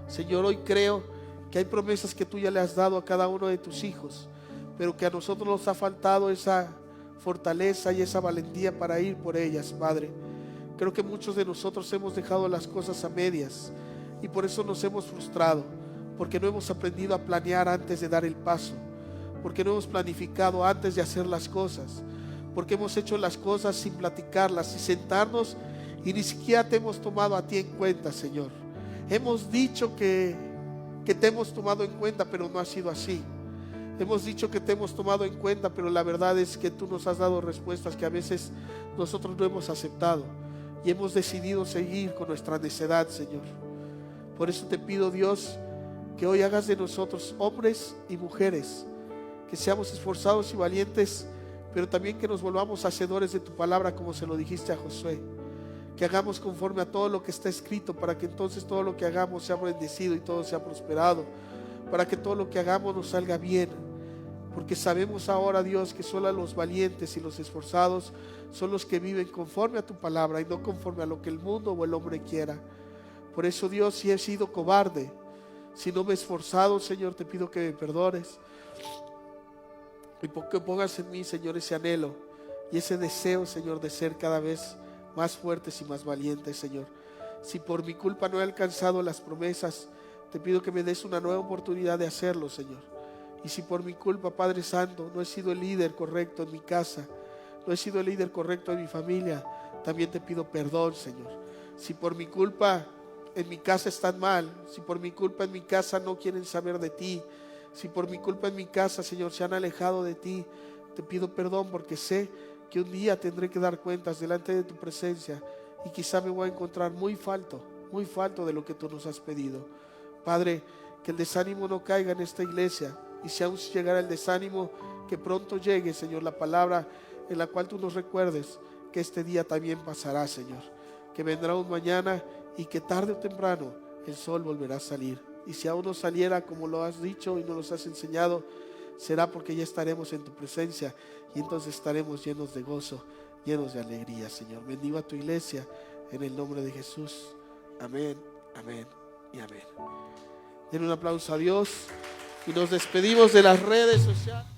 Señor, hoy creo que hay promesas que tú ya le has dado a cada uno de tus hijos, pero que a nosotros nos ha faltado esa fortaleza y esa valentía para ir por ellas, Padre. Creo que muchos de nosotros hemos dejado las cosas a medias y por eso nos hemos frustrado, porque no hemos aprendido a planear antes de dar el paso, porque no hemos planificado antes de hacer las cosas, porque hemos hecho las cosas sin platicarlas y sentarnos y ni siquiera te hemos tomado a ti en cuenta, Señor. Hemos dicho que te hemos tomado en cuenta, pero no ha sido así. Hemos dicho que te hemos tomado en cuenta, pero la verdad es que tú nos has dado respuestas que a veces nosotros no hemos aceptado y hemos decidido seguir con nuestra necedad, Señor. Por eso te pido, Dios, que hoy hagas de nosotros hombres y mujeres, que seamos esforzados y valientes, pero también que nos volvamos hacedores de tu palabra, como se lo dijiste a Josué. Que hagamos conforme a todo lo que está escrito, para que entonces todo lo que hagamos sea bendecido y todo sea prosperado, para que todo lo que hagamos nos salga bien, porque sabemos ahora, Dios, que solo los valientes y los esforzados son los que viven conforme a tu palabra y no conforme a lo que el mundo o el hombre quiera. Por eso, Dios, si he sido cobarde, si no me he esforzado, Señor, te pido que me perdones y que pongas en mí, Señor, ese anhelo y ese deseo, Señor, de ser cada vez más fuertes y más valientes, Señor. Si por mi culpa no he alcanzado las promesas, te pido que me des una nueva oportunidad de hacerlo, Señor. Y si por mi culpa, Padre Santo, no he sido el líder correcto en mi casa, no he sido el líder correcto en mi familia, también te pido perdón, Señor. Si por mi culpa en mi casa están mal, si por mi culpa en mi casa no quieren saber de ti, si por mi culpa en mi casa, Señor, se han alejado de ti, Te pido perdón porque sé que un día tendré que dar cuentas delante de tu presencia y quizá me voy a encontrar muy falto de lo que tú nos has pedido. Padre, que el desánimo no caiga en esta iglesia, y si aún llegara el desánimo, que pronto llegue, Señor, la palabra en la cual tú nos recuerdes que este día también pasará, Señor, que vendrá un mañana y que tarde o temprano el sol volverá a salir. Y si aún no saliera como lo has dicho y nos lo has enseñado, será porque ya estaremos en tu presencia y entonces estaremos llenos de gozo, llenos de alegría, Señor. Bendiga a tu iglesia en el nombre de Jesús. Amén, amén y amén. Den un aplauso a Dios y nos despedimos de las redes sociales.